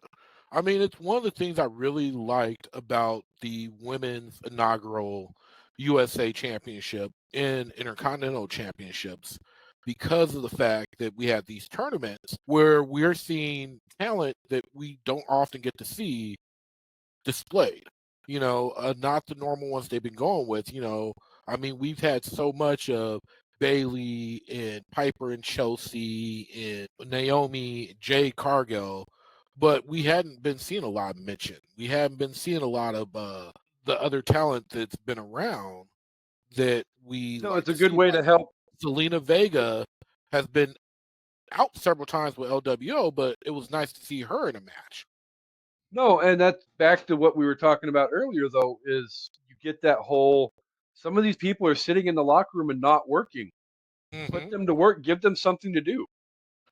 I mean, it's one of the things I really liked about the women's inaugural USA Championship and Intercontinental Championships because of the fact that we had these tournaments where we're seeing talent that we don't often get to see displayed. Not the normal ones they've been going with. I mean, we've had so much of Bailey and Piper and Chelsea and Naomi, Jay Cargill, but we hadn't been seeing a lot of mention. We haven't been seeing a lot of the other talent that's been around that we No, like it's a to good see. way Like to help. Selena Vega has been out several times with LWO, but it was nice to see her in a match. No, and that's back to what we were talking about earlier, though, is you get that whole, some of these people are sitting in the locker room and not working. Put them to work, give them something to do.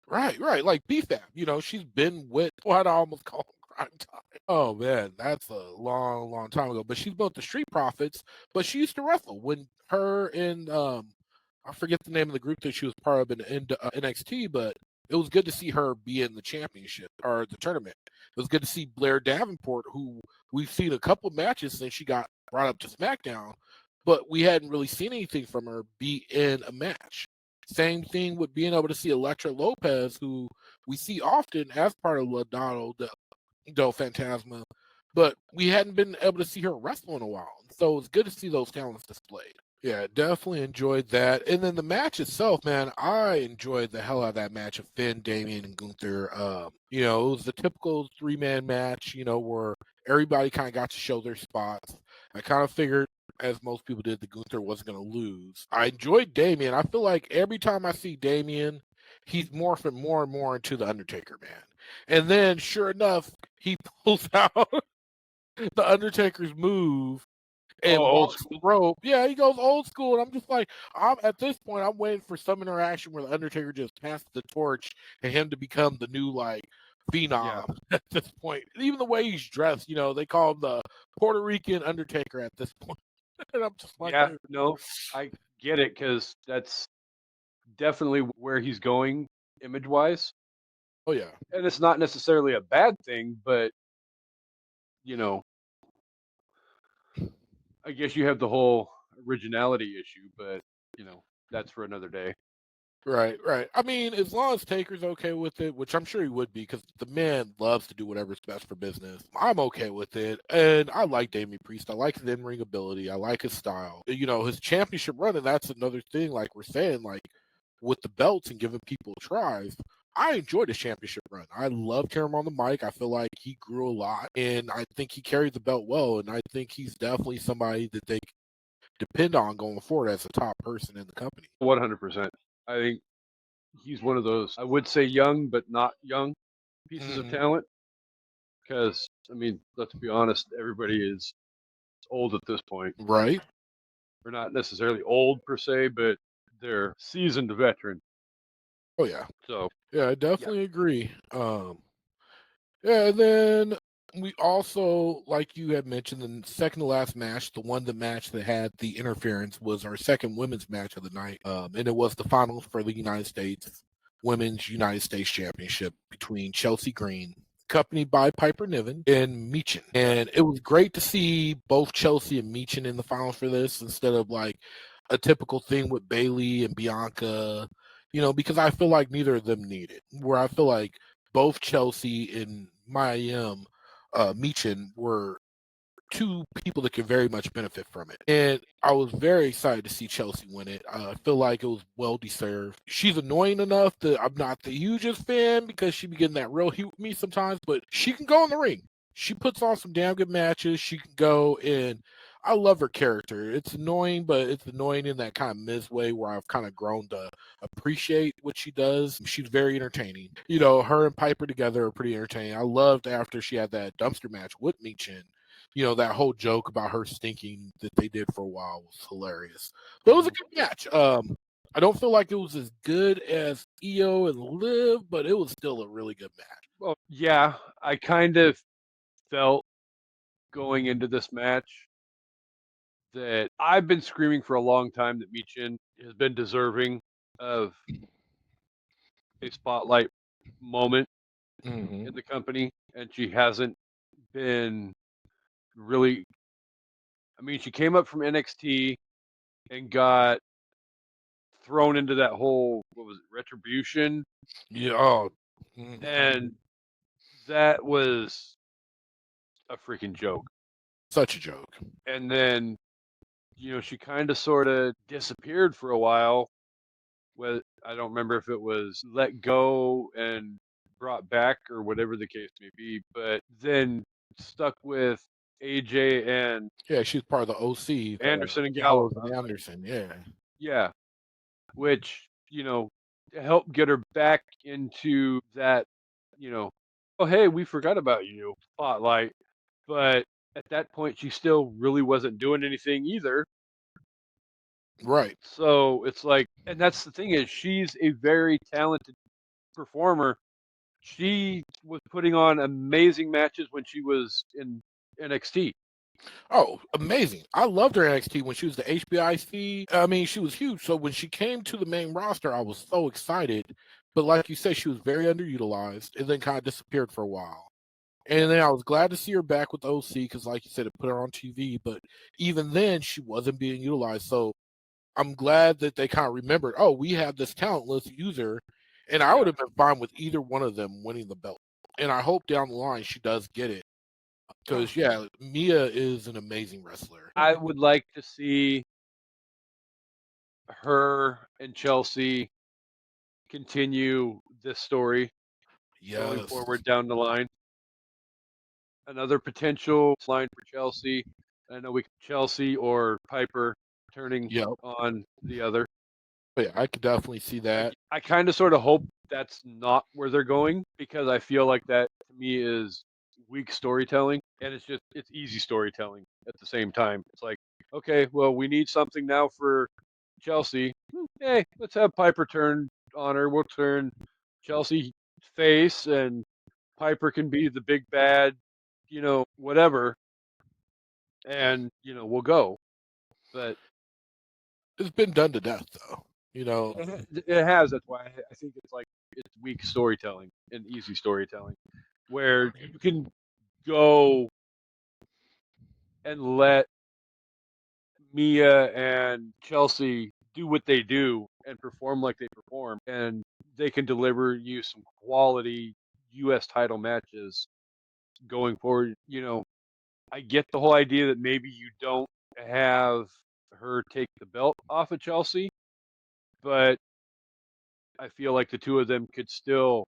Right. Like BFAB, she's been with what I almost call him Crime Time. Oh man, that's a long, long time ago. But she's both the Street Profits, but she used to wrestle when her and I forget the name of the group that she was part of in NXT, but it was good to see her be in the championship or the tournament. It was good to see Laird Davenport, who we've seen a couple matches since she got brought up to SmackDown, but we hadn't really seen anything from her be in a match. Same thing with being able to see Elektra Lopez, who we see often as part of Legado del Fantasma, but we hadn't been able to see her wrestle in a while. So it's good to see those talents displayed. Yeah, definitely enjoyed that. And then the match itself, man, I enjoyed the hell out of that match of Finn, Damian, and Gunther. It was the typical 3-man match, where everybody kind of got to show their spots. I kind of figured, as most people did, that Gunther wasn't going to lose. I enjoyed Damian. I feel like every time I see Damian, he's morphing more and more into the Undertaker, man. And then, sure enough, he pulls out the Undertaker's move and walks the rope. Yeah, he goes old school, and I'm just like, at this point, I'm waiting for some interaction where the Undertaker just passes the torch and him to become the new phenom at this point. Even the way he's dressed, they call him the Puerto Rican Undertaker at this point. And I'm just like, no, I get it, because that's definitely where he's going image-wise. Oh yeah, and it's not necessarily a bad thing, but I guess you have the whole originality issue, but that's for another day. Right. I mean, as long as Taker's okay with it, which I'm sure he would be, because the man loves to do whatever's best for business. I'm okay with it, and I like Damian Priest. I like his in-ring ability. I like his style. His championship run, and that's another thing. Like we're saying, with the belts and giving people tries. I enjoyed his championship run. I loved hearing him on the mic. I feel like he grew a lot, and I think he carried the belt well. And I think he's definitely somebody that they depend on going forward as a top person in the company. 100%. I think he's one of those, I would say young, but not young pieces of talent. Because, I mean, let's be honest, everybody is old at this point. Right. They're not necessarily old per se, but they're seasoned veteran. Oh, yeah. So, yeah, I definitely agree. And then we also, like you had mentioned, the second to last match, the match that had the interference was our second women's match of the night. And it was the finals for the United States Championship between Chelsea Green, accompanied by Piper Niven, and Meechin. And it was great to see both Chelsea and Meechin in the finals for this instead of a typical thing with Bayley and Bianca, because I feel like neither of them need it. Where I feel like both Chelsea and Meechin were two people that could very much benefit from it. And I was very excited to see Chelsea win it. I feel like it was well deserved. She's annoying enough that I'm not the hugest fan because she be getting that real heat with me sometimes, but she can go in the ring. She puts on some damn good matches. She can go, and I love her character. It's annoying, but it's annoying in that kind of Miz way where I've kind of grown to appreciate what she does. She's very entertaining. Her and Piper together are pretty entertaining. I loved after she had that dumpster match with Meechin. That whole joke about her stinking that they did for a while was hilarious. But it was a good match. I don't feel like it was as good as Io and Liv, but it was still a really good match. well, yeah, I kind of felt going into this match that I've been screaming for a long time that Meechin has been deserving of a spotlight moment in the company, and she hasn't been really. I mean, she came up from NXT and got thrown into that whole, what was it, Retribution? Yeah. Oh. And that was a freaking joke. Such a joke. And then, she kind of sort of disappeared for a while. Well, I don't remember if it was let go and brought back or whatever the case may be, but then stuck with AJ and Yeah, she's part of the OC. Anderson and Gallows. And Anderson, yeah. Yeah, which, to help get her back into that, oh hey, we forgot about you spotlight. But at that point, she still really wasn't doing anything either. Right. So it's like, and that's the thing is, she's a very talented performer. She was putting on amazing matches when she was in NXT. Oh, amazing. I loved her NXT when she was the HBIC. I mean, she was huge. So when she came to the main roster, I was so excited. But like you said, she was very underutilized and then kind of disappeared for a while. And then I was glad to see her back with OC because, like you said, it put her on TV. But even then, she wasn't being utilized. So I'm glad that they kind of remembered, oh, we have this talent, let's use her. And I would Yeah. have been fine with either one of them winning the belt. And I hope down the line she does get it. Because, yeah, Mia is an amazing wrestler. I would like to see her and Chelsea continue this story going Yes. forward down the line. Another potential line for Chelsea. I know Chelsea or Piper turning Yep. on the other. But yeah, I could definitely see that. I kind of sort of hope that's not where they're going because I feel like that to me is weak storytelling and it's easy storytelling at the same time. It's like, okay, well, we need something now for Chelsea. Hey, let's have Piper turn on her. We'll turn Chelsea face and Piper can be the big bad, whatever, and we'll go. But It's been done to death, though. it has. That's why I think it's weak storytelling and easy storytelling, where you can go and let Mia and Chelsea do what they do and perform like they perform, and they can deliver you some quality U.S. title matches going forward. I get the whole idea that maybe you don't have her take the belt off of Chelsea, but I feel like the two of them could still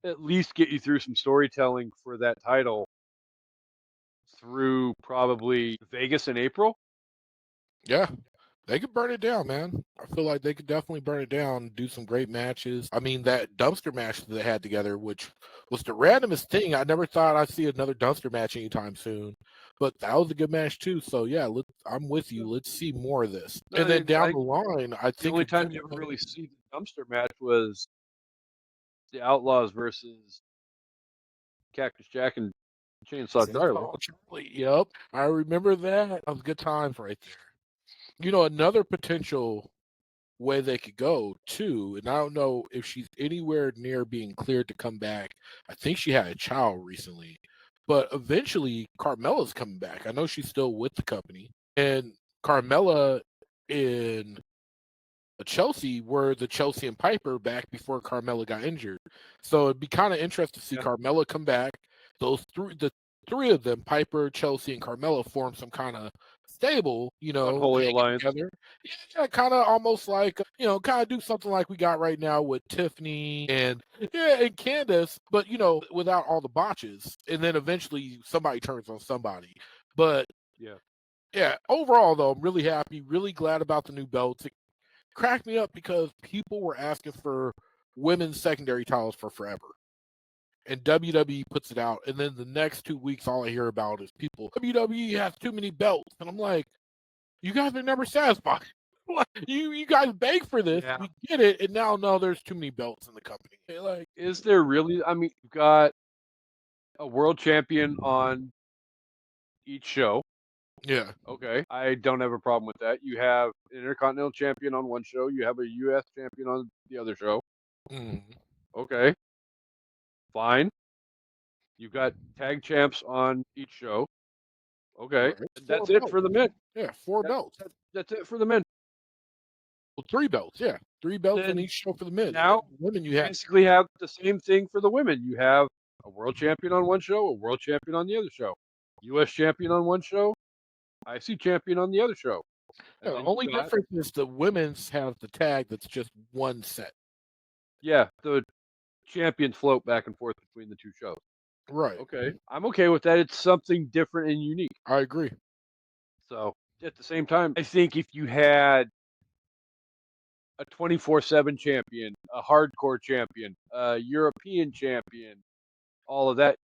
at least get you through some storytelling for that title through probably Vegas in April. Yeah. They could burn it down, man. I feel like they could definitely burn it down, do some great matches. I mean, that dumpster match that they had together, which was the randomest thing. I never thought I'd see another dumpster match anytime soon. But that was a good match too. So yeah, I'm with you. Let's see more of this. No, And then down I the line, I the think only a time good you ever one. really see the dumpster match was the Outlaws versus Cactus Jack and Chainsaw Charlie. Oh, Charlie. Yep. I remember that. That was good times right there. Another potential way they could go too, and I don't know if she's anywhere near being cleared to come back. I think she had a child recently, but eventually Carmella's coming back. I know she's still with the company, and Carmella in Chelsea were the Chelsea and Piper back before Carmella got injured. So it'd be kind of interesting to see Yeah. Carmella come back. The three of them, Piper, Chelsea, and Carmella, form some kind of stable, Unholy hanging Alliance. together. Yeah, kind of almost like, kind of do something like we got right now with Tiffany and Candace, but without all the botches. And then eventually somebody turns on somebody. But yeah, overall though, I'm really happy, really glad about the new belts. It cracked me up because people were asking for women's secondary titles for forever. And WWE puts it out, and then the next 2 weeks, all I hear about is people, WWE has too many belts. And I'm like, you guys are never satisfied. you guys beg for this. Yeah. We get it. And now, no, there's too many belts in the company. Like, is there really? I mean, you've got a world champion on each show. yeah. Okay. I don't have a problem with that. You have an Intercontinental Champion on one show, you have a US champion on the other show. Mm-hmm. Okay. Fine. You've got tag champs on each show. Okay. Right. That's it for the men. Yeah, 4 belts. That's it for the men. Well, 3 belts. Yeah, 3 belts on Then each show for the men. now Women, you basically have the same thing for the women. You have a world champion on one show, a world champion on the other show, US champion on one show, IC champion on the other show. The only difference is the women's have the tag that's just one set. Yeah, the champions float back and forth between the two shows. Right. Okay. I'm okay with that. It's something different and unique. I agree. So at the same time, I think if you had a 24/7 champion, a hardcore champion, a European champion, all of that,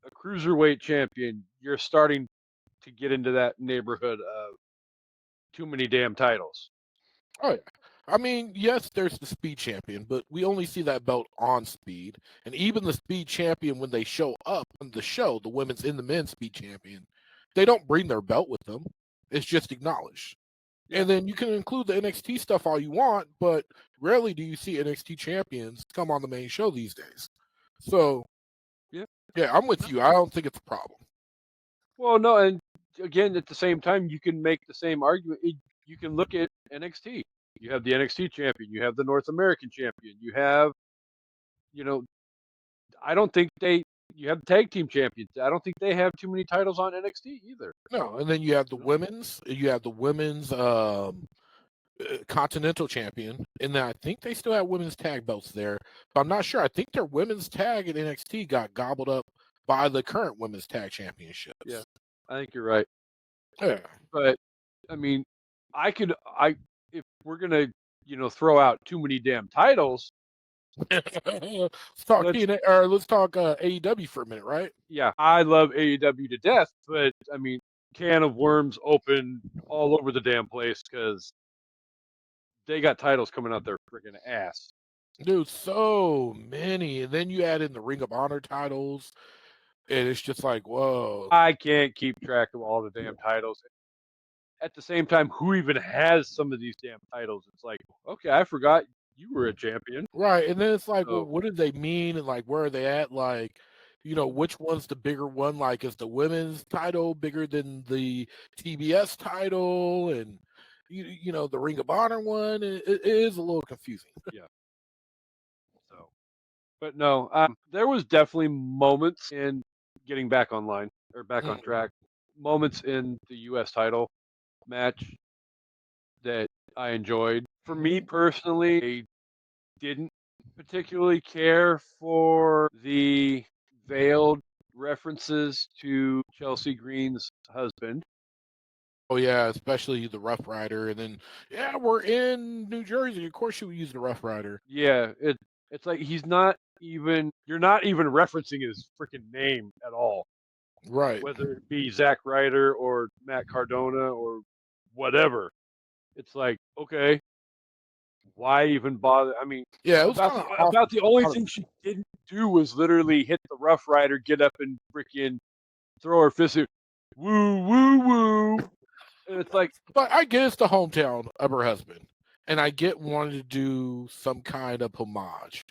a cruiserweight champion, you're starting to get into that neighborhood of too many damn titles. Oh, yeah. I mean, yes, there's the speed champion, but we only see that belt on speed. And even the speed champion, when they show up on the show, the women's and the men's speed champion, they don't bring their belt with them. It's just acknowledged. Yeah. And then you can include the NXT stuff all you want, but rarely do you see NXT champions come on the main show these days. So, Yeah. yeah, I'm with you. I don't think it's a problem. Well, no, and again, at the same time, you can make the same argument. You can look at NXT. You have the NXT champion. You have the North American champion. You have, I don't think you have tag team champions. I don't think they have too many titles on NXT either. No, and then you have the women's. You have the women's continental champion, and then I think they still have women's tag belts there. But I'm not sure. I think their women's tag at NXT got gobbled up by the current women's tag championships. Yeah, I think you're right. Yeah. But I mean, if we're gonna, throw out too many damn titles. Let's talk TNA, or let's talk AEW for a minute, right? Yeah, I love AEW to death, but I mean, can of worms open all over the damn place because they got titles coming out their freaking ass. Dude, so many. And then you add in the Ring of Honor titles, and it's just like, whoa. I can't keep track of all the damn titles. At the same time, who even has some of these damn titles? It's like, okay, I forgot you were a champion. Right. And then it's like, well, what did they mean? And like, where are they at? Like, which one's the bigger one? Like, is the women's title bigger than the TBS title? And, the Ring of Honor one? It is a little confusing. Yeah. So, but no, there was definitely moments in getting back online or back on track, moments in the U.S. title match that I enjoyed. For me personally, I didn't particularly care for the veiled references to Chelsea Green's husband. Oh, yeah, especially the Rough Rider. And then, yeah, we're in New Jersey. Of course you would use the Rough Rider. Yeah, it's like you're not even referencing his freaking name at all. Right. Whether it be Zack Ryder or Matt Cardona or whatever. It's like, okay, why even bother? I mean, yeah, it was about the only thing she didn't do was literally hit the Rough Rider, get up and freaking throw her fist, woo, woo, woo. And it's like, but I get it's the hometown of her husband, and I get wanting to do some kind of homage,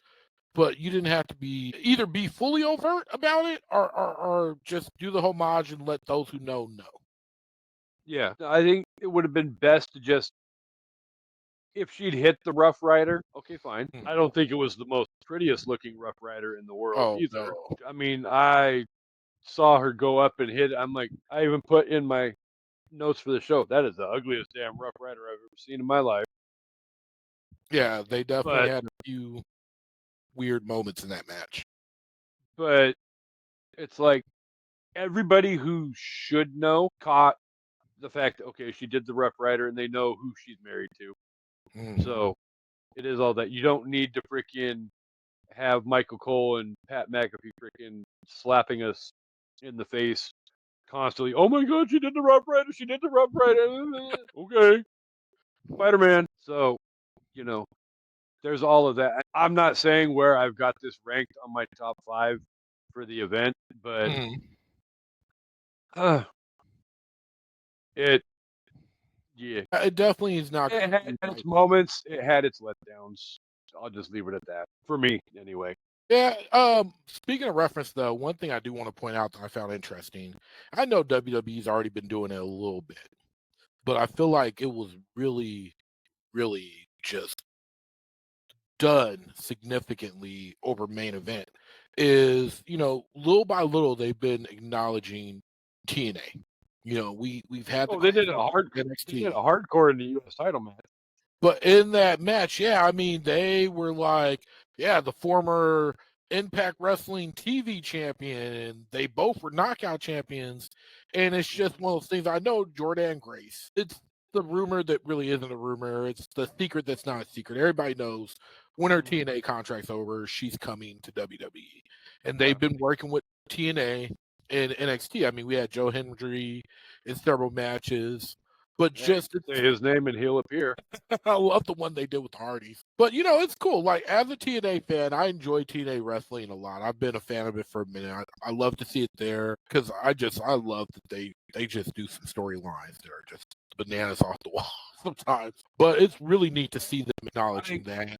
but you didn't have to either be fully overt about it or just do the homage and let those who know. Yeah, I think it would have been best to just, if she'd hit the Rough Rider, okay, fine. I don't think it was the most prettiest looking Rough Rider in the world either. No. I mean, I saw her go up and hit. I'm like, I even put in my notes for the show, that is the ugliest damn Rough Rider I've ever seen in my life. Yeah, they definitely had a few weird moments in that match. But it's like everybody who should know caught the fact that, okay, she did the Rough Rider and they know who she's married to. So it is all that. You don't need to freaking have Michael Cole and Pat McAfee freaking slapping us in the face constantly. Oh my God, she did the Rough Rider. She did the Rough Rider. Okay. Spider-Man. So, there's all of that. I'm not saying where I've got this ranked on my top 5 for the event, but it definitely is not. It had its moments. It had its letdowns. I'll just leave it at that. For me, anyway. Yeah. Speaking of reference, though, one thing I do want to point out that I found interesting. I know WWE's already been doing it a little bit, but I feel like it was really, really just done significantly over main event. Is little by little they've been acknowledging TNA. We've had. They did a hardcore in the U.S. title match. But in that match, yeah, I mean, they were like, yeah, the former Impact Wrestling TV champion, and they both were knockout champions. And it's just one of those things. I know Jordan Grace. the rumor that really isn't a rumor. It's the secret that's not a secret. Everybody knows when her TNA contract's over, she's coming to WWE. And they've been working with TNA and NXT. I mean, we had Joe Hendry in several matches. But just say his name and he'll appear. I love the one they did with the Hardys. But it's cool. Like as a TNA fan, I enjoy TNA wrestling a lot. I've been a fan of it for a minute. I love to see it there because I love that they just do some storylines that are just bananas off the wall sometimes. But it's really neat to see them acknowledging that.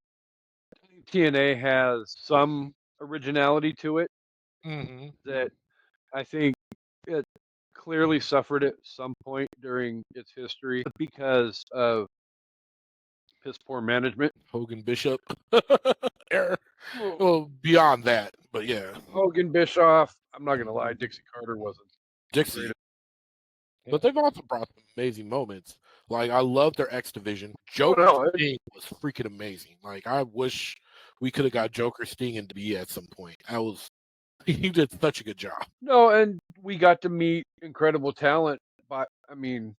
TNA has some originality to it Mm-hmm. that I think it clearly suffered at some point during its history because of piss poor management. Hogan Bishop error. Well, beyond that, but yeah, Hogan Bischoff. I'm not gonna lie, Dixie Carter wasn't Dixie. But they've also brought some amazing moments. Like I love their X division. Joker Sting was freaking amazing. Like I wish we could have got Joker Sting into B at some point. He did such a good job. No, and we got to meet incredible talent. But I mean,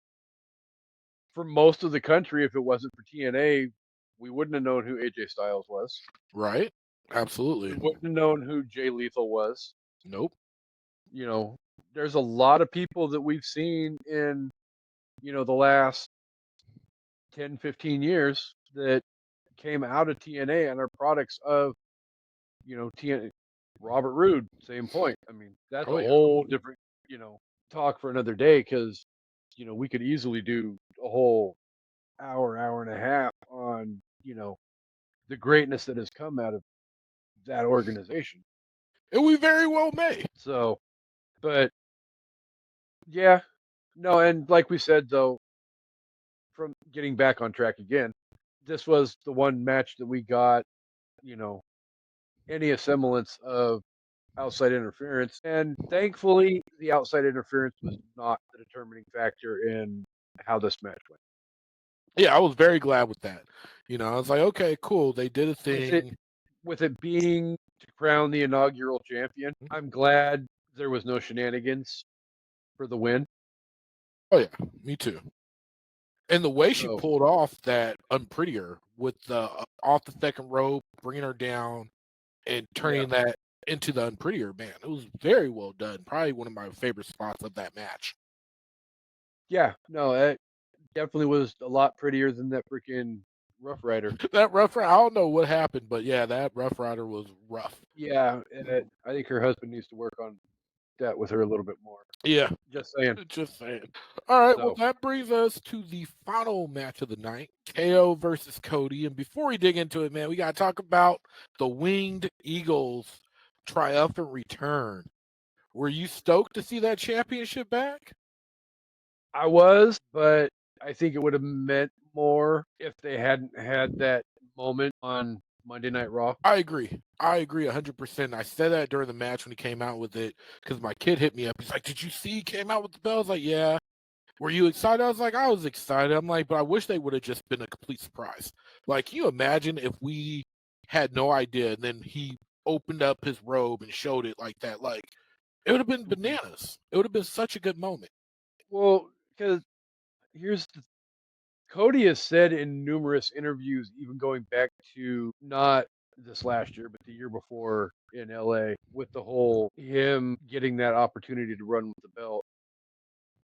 for most of the country, if it wasn't for TNA, we wouldn't have known who AJ Styles was. Right? Absolutely. We wouldn't have known who Jay Lethal was. Nope. There's a lot of people that we've seen in, the last 10, 15 years that came out of TNA and are products of, TNA. Robert Roode, same point. I mean, that's a whole different, talk for another day because, we could easily do a whole hour and a half on, the greatness that has come out of that organization. And we very well may. So, but yeah, no, and like we said, though, from getting back on track again, this was the one match that we got, any semblance of outside interference. And thankfully, the outside interference was not the determining factor in how this match went. Yeah, I was very glad with that. I was like, okay, cool. They did a thing. With it being to crown the inaugural champion, I'm glad there was no shenanigans for the win. Oh, yeah, me too. And the way she pulled off that unprettier with the off the second rope, bringing her down and turning that into the unprettier, man, it was very well done. Probably one of my favorite spots of that match. Yeah, no, it definitely was a lot prettier than that freaking Rough Rider. That Rough Rider, I don't know what happened, but yeah, that Rough Rider was rough. Yeah, I think her husband needs to work on that with her a little bit more. Yeah. Just saying. Just saying. All right, well, that brings us to the final match of the night, KO versus Cody. And before we dig into it, man, we got to talk about the Winged Eagles triumphant return. Were you stoked to see that championship back? I was, but I think it would have meant more if they hadn't had that moment on Monday Night Raw. I agree 100%. I said that during the match when he came out with it because my kid hit me up. He's like, "Did you see he came out with the bell?" I was like, "Yeah." Were you excited? I was like, I was excited. I'm like, but I wish they would have just been a complete surprise. Like, can you imagine if we had no idea and then he opened up his robe and showed it like that? Like, it would have been bananas. It would have been such a good moment. Well, because Cody has said in numerous interviews, even going back to not this last year, but the year before in LA, with the whole him getting that opportunity to run with the belt.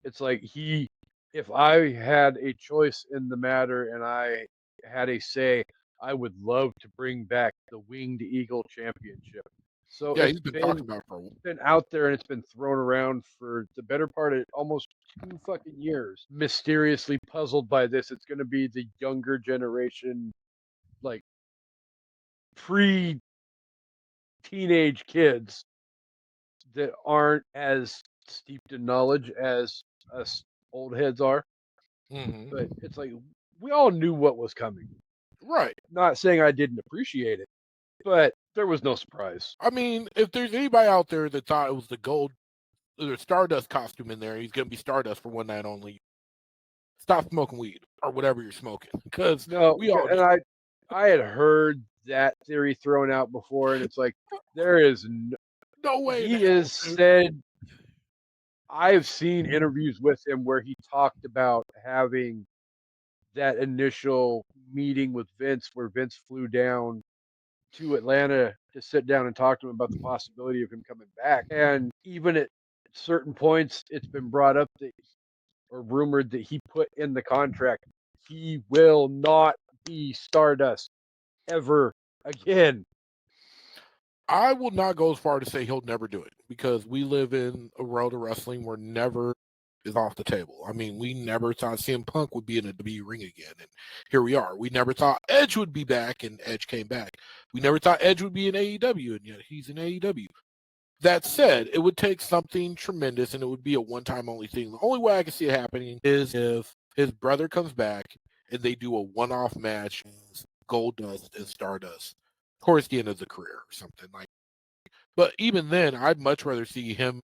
It's like if I had a choice in the matter and I had a say, I would love to bring back the Winged Eagle Championship. So yeah, he's been talking about it for a while. It's been out there and it's been thrown around for the better part of almost 2 fucking years. Mysteriously puzzled by this. It's going to be the younger generation, like pre-teenage kids that aren't as steeped in knowledge as us old heads are. Mm-hmm. But it's like we all knew what was coming. Right. Not saying I didn't appreciate it, but there was no surprise. I mean, if there's anybody out there that thought it was the Stardust costume in there, he's going to be Stardust for one night only. Stop smoking weed or whatever you're smoking, because we all. And I had heard that theory thrown out before, and it's like there is no way. He has said. I've seen interviews with him where he talked about having that initial meeting with Vince, where Vince flew down to Atlanta to sit down and talk to him about the possibility of him coming back. And even at certain points, it's been brought up that, or rumored that he put in the contract, he will not be Stardust ever again. I will not go as far to say he'll never do it, because we live in a world of wrestling where never is off the table. I mean, we never thought CM Punk would be in a WWE ring again, and here we are. We never thought Edge would be back, and Edge came back. We never thought Edge would be in AEW, and yet he's in AEW. That said, it would take something tremendous, and it would be a one-time only thing. The only way I can see it happening is if his brother comes back and they do a one-off match as Goldust and Stardust towards the end of the career or something like. But even then, I'd much rather see him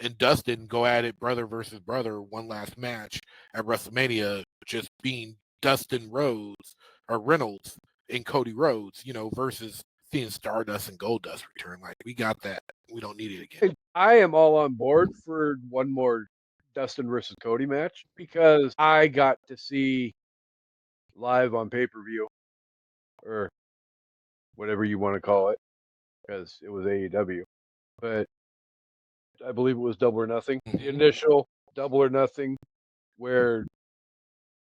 and Dustin go at it, brother versus brother, one last match at WrestleMania, just being Dustin Rhodes or Reynolds and Cody Rhodes, versus seeing Stardust and Goldust return. Like, we got that. We don't need it again. I am all on board for one more Dustin versus Cody match, because I got to see live on pay-per-view, or whatever you want to call it, because it was AEW. But I believe it was Double or Nothing. The initial Double or Nothing, where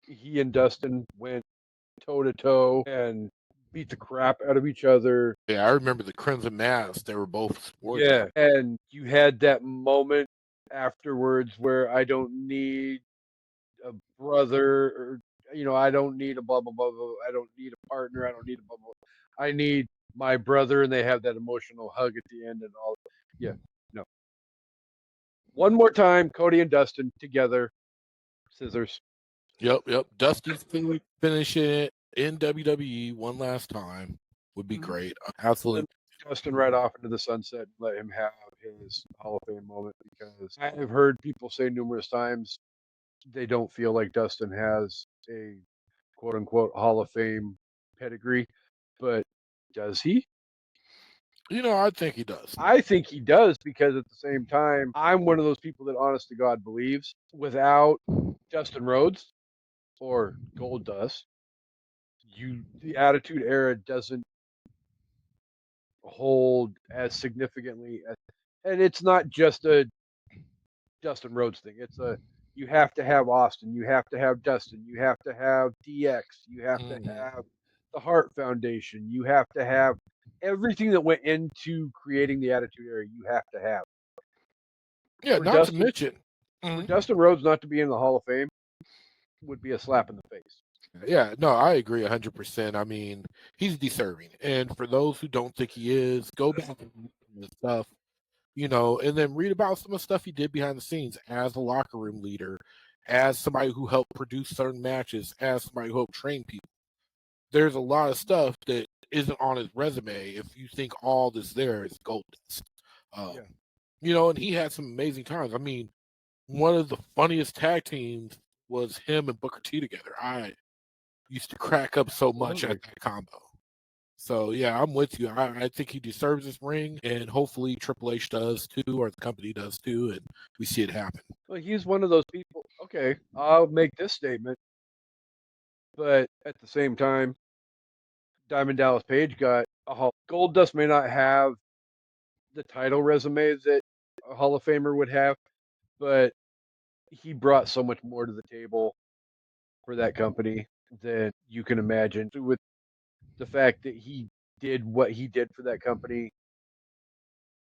he and Dustin went toe to toe and beat the crap out of each other. Yeah, I remember the Crimson Mask. They were both sports. Yeah, and you had that moment afterwards where I don't need a brother, or I don't need a blah blah blah blah. I don't need a partner. I don't need a blah blah. I need my brother, and they have that emotional hug at the end and all. Yeah, no. One more time, Cody and Dustin together. Scissors. Yep. Dusty's finishing it in WWE one last time would be great. Absolutely. Dustin right off into the sunset and let him have his Hall of Fame moment, because I have heard people say numerous times they don't feel like Dustin has a quote unquote Hall of Fame pedigree, but does he? I think he does. I think he does, because at the same time, I'm one of those people that honest to God believes without Dustin Rhodes or Goldust, the Attitude Era doesn't hold as significantly as, and it's not just a Dustin Rhodes thing. It's you have to have Austin, you have to have Dustin, you have to have DX, you have to have the Hart Foundation, you have to have everything that went into creating the Attitude Era. You have to have. Yeah, For not Dustin, to mention for Dustin Rhodes not to be in the Hall of Fame would be a slap in the face. Yeah, no, I agree 100%. I mean, he's deserving. And for those who don't think he is, go back and read his stuff, and then read about some of the stuff he did behind the scenes as a locker room leader, as somebody who helped produce certain matches, as somebody who helped train people. There's a lot of stuff that isn't on his resume if you think all that's there is gold dust. And he had some amazing times. I mean, one of the funniest tag teams was him and Booker T together. I used to crack up so much at that combo. So yeah, I'm with you. I think he deserves this ring, and hopefully Triple H does too, or the company does too, and we see it happen. Well, he's one of those people. Okay, I'll make this statement, but at the same time, Diamond Dallas Page got a Hall. Goldust may not have the title resume that a Hall of Famer would have, but he brought so much more to the table for that company than you can imagine. With the fact that he did what he did for that company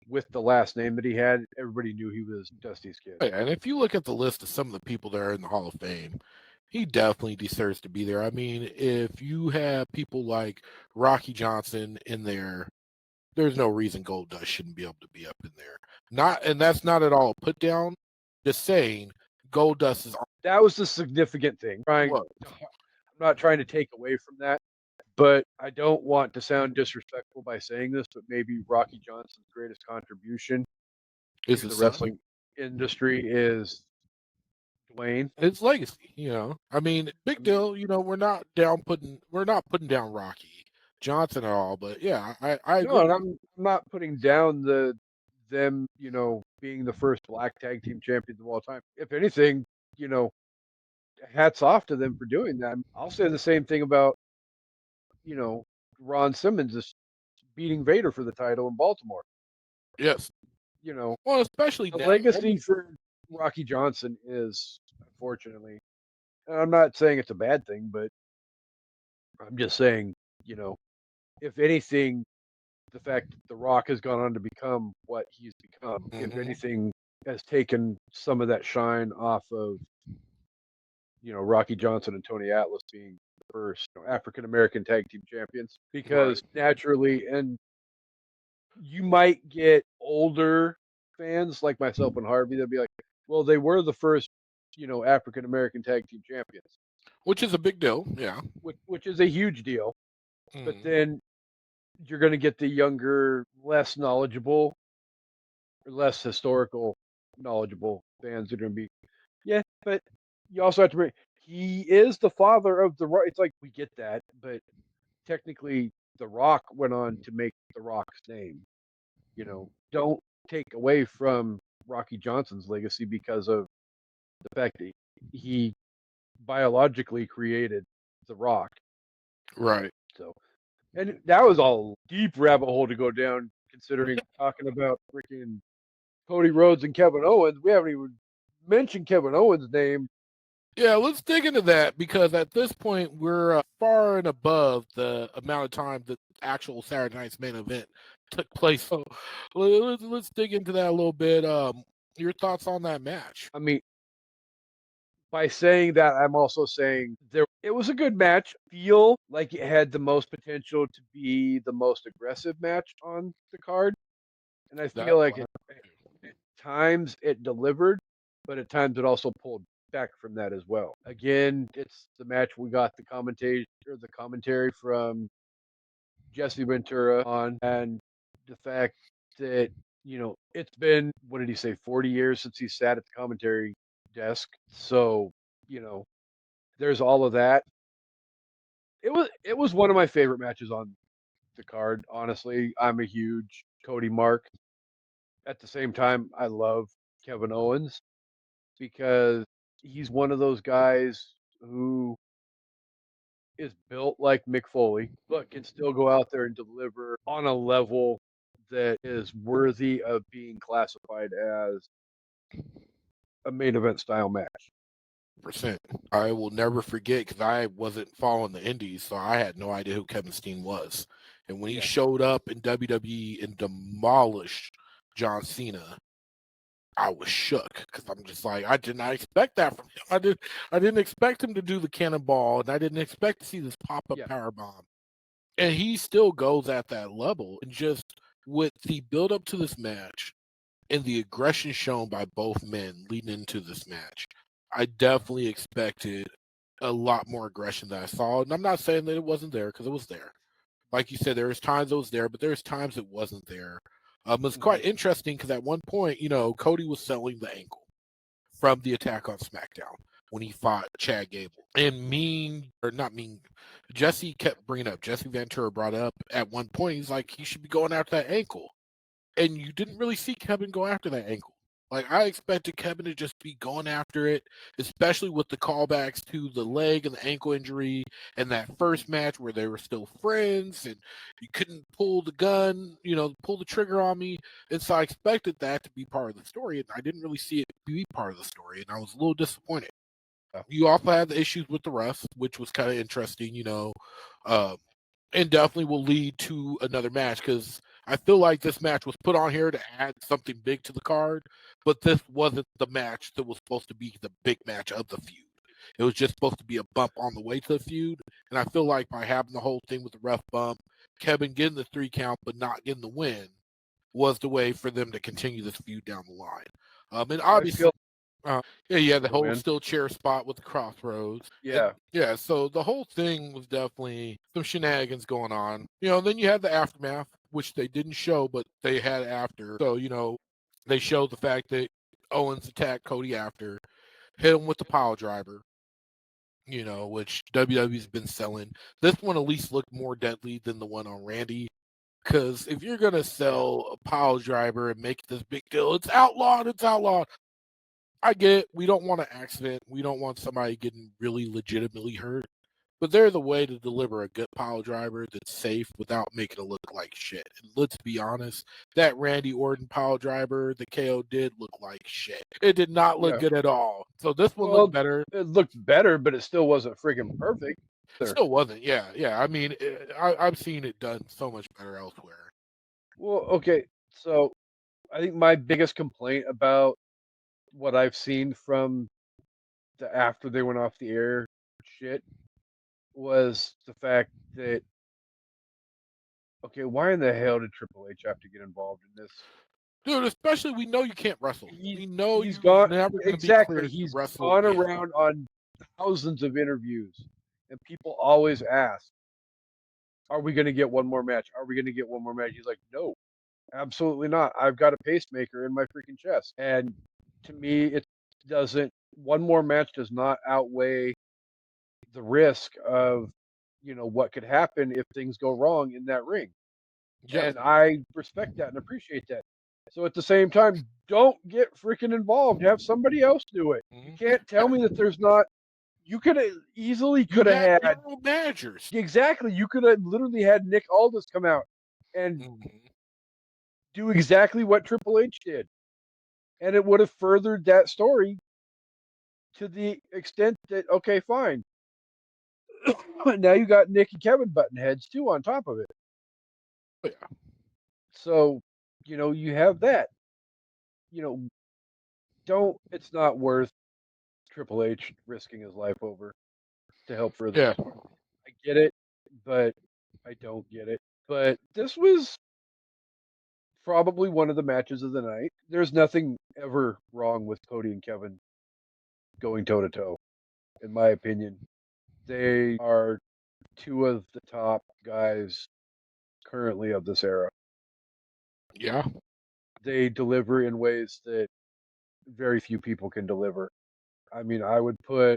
with the last name that he had, everybody knew he was Dusty's kid. Yeah, and if you look at the list of some of the people that are in the Hall of Fame, he definitely deserves to be there. I mean, if you have people like Rocky Johnson in there, there's no reason Goldust shouldn't be able to be up in there. And that's not at all a put down. Just saying, Goldust is. That was the significant thing. I'm not trying to take away from that, but I don't want to sound disrespectful by saying this, but maybe Rocky Johnson's greatest contribution to the wrestling industry is Dwayne. His legacy, I mean, big deal. We're not putting down Rocky Johnson at all, but yeah, I agree. No, and I'm not putting down them, being the first black tag team champions of all time. If anything, hats off to them for doing that. I'll say the same thing about, Ron Simmons is beating Vader for the title in Baltimore. Yes. Well, especially The now. legacy for Rocky Johnson is, unfortunately, and I'm not saying it's a bad thing, but I'm just saying, if anything, the fact that The Rock has gone on to become what he's become, if anything, has taken some of that shine off of, Rocky Johnson and Tony Atlas being the first African American tag team champions. Because naturally, and you might get older fans like myself and Harvey that'll be like, well, they were the first, African American tag team champions, which is a big deal. Yeah. which is a huge deal. But then you're going to get the younger, less knowledgeable, or less historical knowledgeable fans that are going to be, yeah, but you also have to bring, he is the father of the Rock. It's like, we get that, but technically, The Rock went on to make The Rock's name. Don't take away from Rocky Johnson's legacy because of the fact that he biologically created The Rock. Right. So, and that was all deep rabbit hole to go down, considering talking about freaking Cody Rhodes and Kevin Owens. We haven't even mentioned Kevin Owens' name. Yeah, let's dig into that because at this point we're far and above the amount of time that actual Saturday night's main event took place. So let's dig into that a little bit. Your thoughts on that match? I mean, by saying that, I'm also saying it was a good match. Feel like it had the most potential to be the most aggressive match on the card, and I feel like at times it delivered, but at times it also pulled back from that as well. Again, it's the match we got the commentary from Jesse Ventura on, and the fact that it's been, what did he say, 40 years since he sat at the commentary desk. So there's all of that. It was one of my favorite matches on the card. Honestly, I'm a huge Cody mark. At the same time, I love Kevin Owens because he's one of those guys who is built like Mick Foley, but can still go out there and deliver on a level that is worthy of being classified as a main event style match. Percent. I will never forget because I wasn't following the indies, so I had no idea who Kevin Steen was. And when he showed up in WWE and demolished John Cena, I was shook because I'm just like, I did not expect that from him. I didn't expect him to do the cannonball, and I didn't expect to see this pop-up power bomb. And he still goes at that level. And just with the build up to this match and the aggression shown by both men leading into this match, I definitely expected a lot more aggression than I saw. And I'm not saying that it wasn't there because it was there. Like you said, there was times it was there, but there's times it wasn't there. It's quite interesting because at one point, Cody was selling the ankle from the attack on SmackDown when he fought Chad Gable. And Jesse kept bringing up, Jesse Ventura brought up at one point, he's like, he should be going after that ankle. And you didn't really see Kevin go after that ankle. Like, I expected Kevin to just be going after it, especially with the callbacks to the leg and the ankle injury and that first match where they were still friends and you couldn't pull the gun, pull the trigger on me. And so I expected that to be part of the story, and I didn't really see it be part of the story, and I was a little disappointed. You also had the issues with the refs, which was kind of interesting, and definitely will lead to another match because I feel like this match was put on here to add something big to the card, but this wasn't the match that was supposed to be the big match of the feud. It was just supposed to be a bump on the way to the feud, and I feel like by having the whole thing with the ref bump, Kevin getting the 3 count but not getting the win was the way for them to continue this feud down the line. And obviously, the whole steel chair spot with the crossroads. Yeah. So the whole thing was definitely some shenanigans going on. Then you had the aftermath, which they didn't show, but they had after. So, they showed the fact that Owens attacked Cody after, hit him with the pile driver, which WWE's been selling. This one at least looked more deadly than the one on Randy. Because if you're going to sell a pile driver and make this big deal, it's outlawed. I get it. We don't want an accident. We don't want somebody getting really legitimately hurt. But there's a way to deliver a good pile driver that's safe without making it look like shit. And let's be honest, that Randy Orton pile driver the KO did look like shit. It did not look Yeah. good at all. So this one Well, looked better. it looked better, but it still wasn't freaking perfect. Still wasn't. Yeah, yeah. I mean, I've seen it done so much better elsewhere. Well, okay. So I think my biggest complaint about what I've seen from the after they went off the air shit was the fact that, okay, why in the hell did Triple H have to get involved in this? Dude, especially we know you can't wrestle. We know He's you're gone never going to be exactly. cleared to He's wrestle gone again. around on thousands of interviews, and people always ask, "Are we going to get one more match? Are we going to get one more match?" He's like, "No, absolutely not. I've got a pacemaker in my freaking chest." And to me, it doesn't. One more match does not outweigh the risk of, what could happen if things go wrong in that ring. Yes. And I respect that and appreciate that. So at the same time, don't get freaking involved. Have somebody else do it. You can't tell me that there's not. You could have easily You could have got had your own managers. exactly. You could have literally had Nick Aldis come out and do exactly what Triple H did, and it would have furthered that story to the extent that, okay, fine. Now you got Nick and Kevin button heads too on top of it. Oh, yeah. So, you have that. You know, don't. It's not worth Triple H risking his life over to help further. Yeah. I get it, but I don't get it. But this was probably one of the matches of the night. There's nothing ever wrong with Cody and Kevin going toe to toe, in my opinion. They are two of the top guys currently of this era. Yeah. They deliver in ways that very few people can deliver. I mean, I would put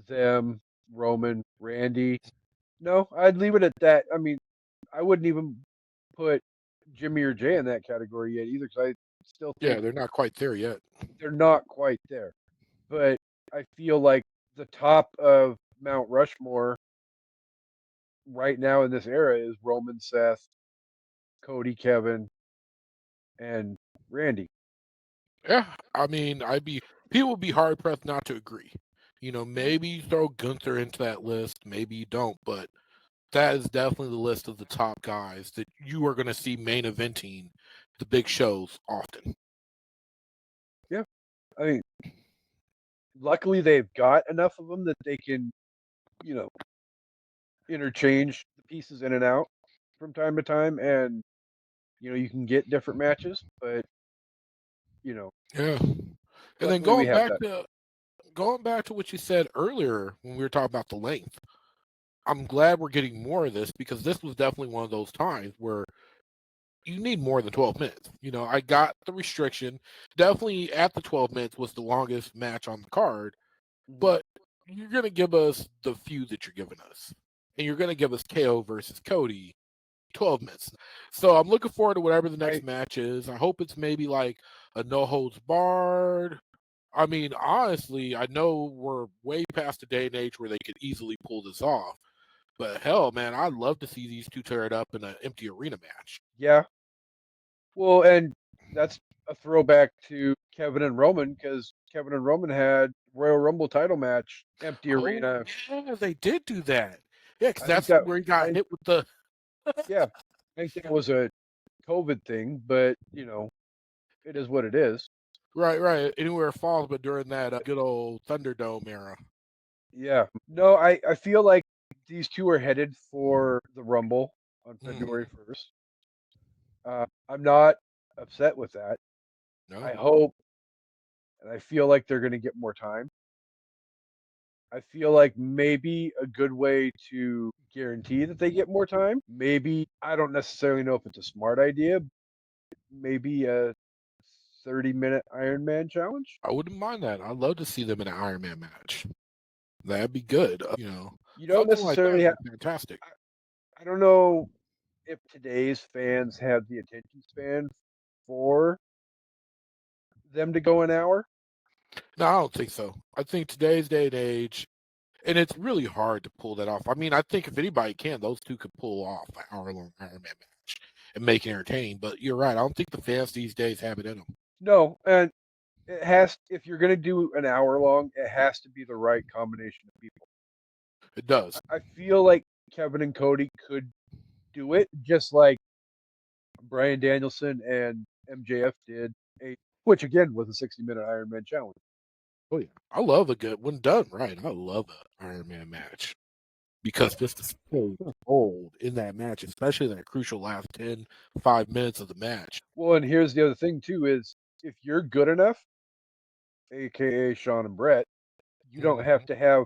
them, Roman, Randy. No, I'd leave it at that. I mean, I wouldn't even put Jimmy or Jay in that category yet either, because I still Yeah, think they're not quite there yet. they're not quite there. But I feel like the top of Mount Rushmore right now in this era is Roman, Seth, Cody, Kevin, and Randy. Yeah. I mean, people would be hard pressed not to agree. Mm-hmm. Maybe you throw Gunther into that list, maybe you don't, but that is definitely the list of the top guys that you are going to see main eventing the big shows often. Yeah. I mean, luckily they've got enough of them that they can, you know, interchange the pieces in and out from time to time, and you can get different matches, but you know, Yeah. And then luckily we have that. going back to what you said earlier when we were talking about the length, I'm glad we're getting more of this because this was definitely one of those times where you need more than 12 minutes. I got the restriction. Definitely at the 12 minutes was the longest match on the card, Mhm. but you're going to give us the few that you're giving us. And you're going to give us KO versus Cody 12 minutes. So I'm looking forward to whatever the next match is. I hope it's maybe like a no holds barred. I mean, honestly, I know we're way past the day and age where they could easily pull this off. But hell, man, I'd love to see these two tear it up in an empty arena match. Yeah. Well, and that's a throwback to Kevin and Roman, because Kevin and Roman had Royal Rumble title match, empty Oh, arena. yeah, they did do that. Yeah, because I think that's that where he got I hit with the. yeah, I think that was a COVID thing, but it is what it is. Right, right. Anywhere falls, but during that good old Thunderdome era. Yeah. No, I feel like these two are headed for the Rumble on February Mhm. 1st. I'm not upset with that. No. I hope and I feel like they're going to get more time. I feel like maybe a good way to guarantee that they get more time, maybe, I don't necessarily know if it's a smart idea, maybe a 30-minute Iron Man challenge. I wouldn't mind that. I'd love to see them in an Iron Man match. That'd be good. You don't Something like that necessarily have, would be fantastic. I don't know if today's fans have the attention span for them to go an hour. No, I don't think so. I think today's day and age, and it's really hard to pull that off. I mean, I think if anybody can, those two could pull off an hour-long Iron Man match and make it entertaining. But you're right. I don't think the fans these days have it in them. No, and it has. If you're going to do an hour long, it has to be the right combination of people. It does. I feel like Kevin and Cody could do it, just like Bryan Danielson and MJF did, which again was a 60-minute Iron Man challenge. Oh yeah, I love a good when done right. I love an Iron Man match because just the so old in that match, especially in that crucial last 5 minutes of the match. Well, and here's the other thing too: is if you're good enough, aka Sean and Brett, you don't have to have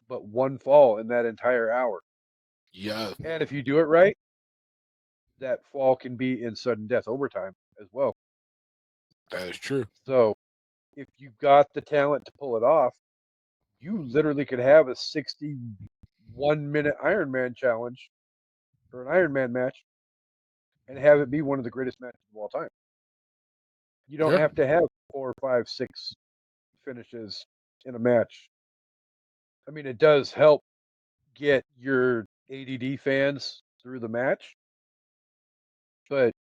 but one fall in that entire hour. Yeah, And if you do it right, that fall can be in sudden death overtime as well. that is true. So if you've got the talent to pull it off, you literally could have a 61-minute Iron Man challenge or an Iron Man match and have it be one of the greatest matches of all time. You don't Yeah, have to have 4, 5, 6 finishes in a match. I mean, it does help get your ADD fans through the match, but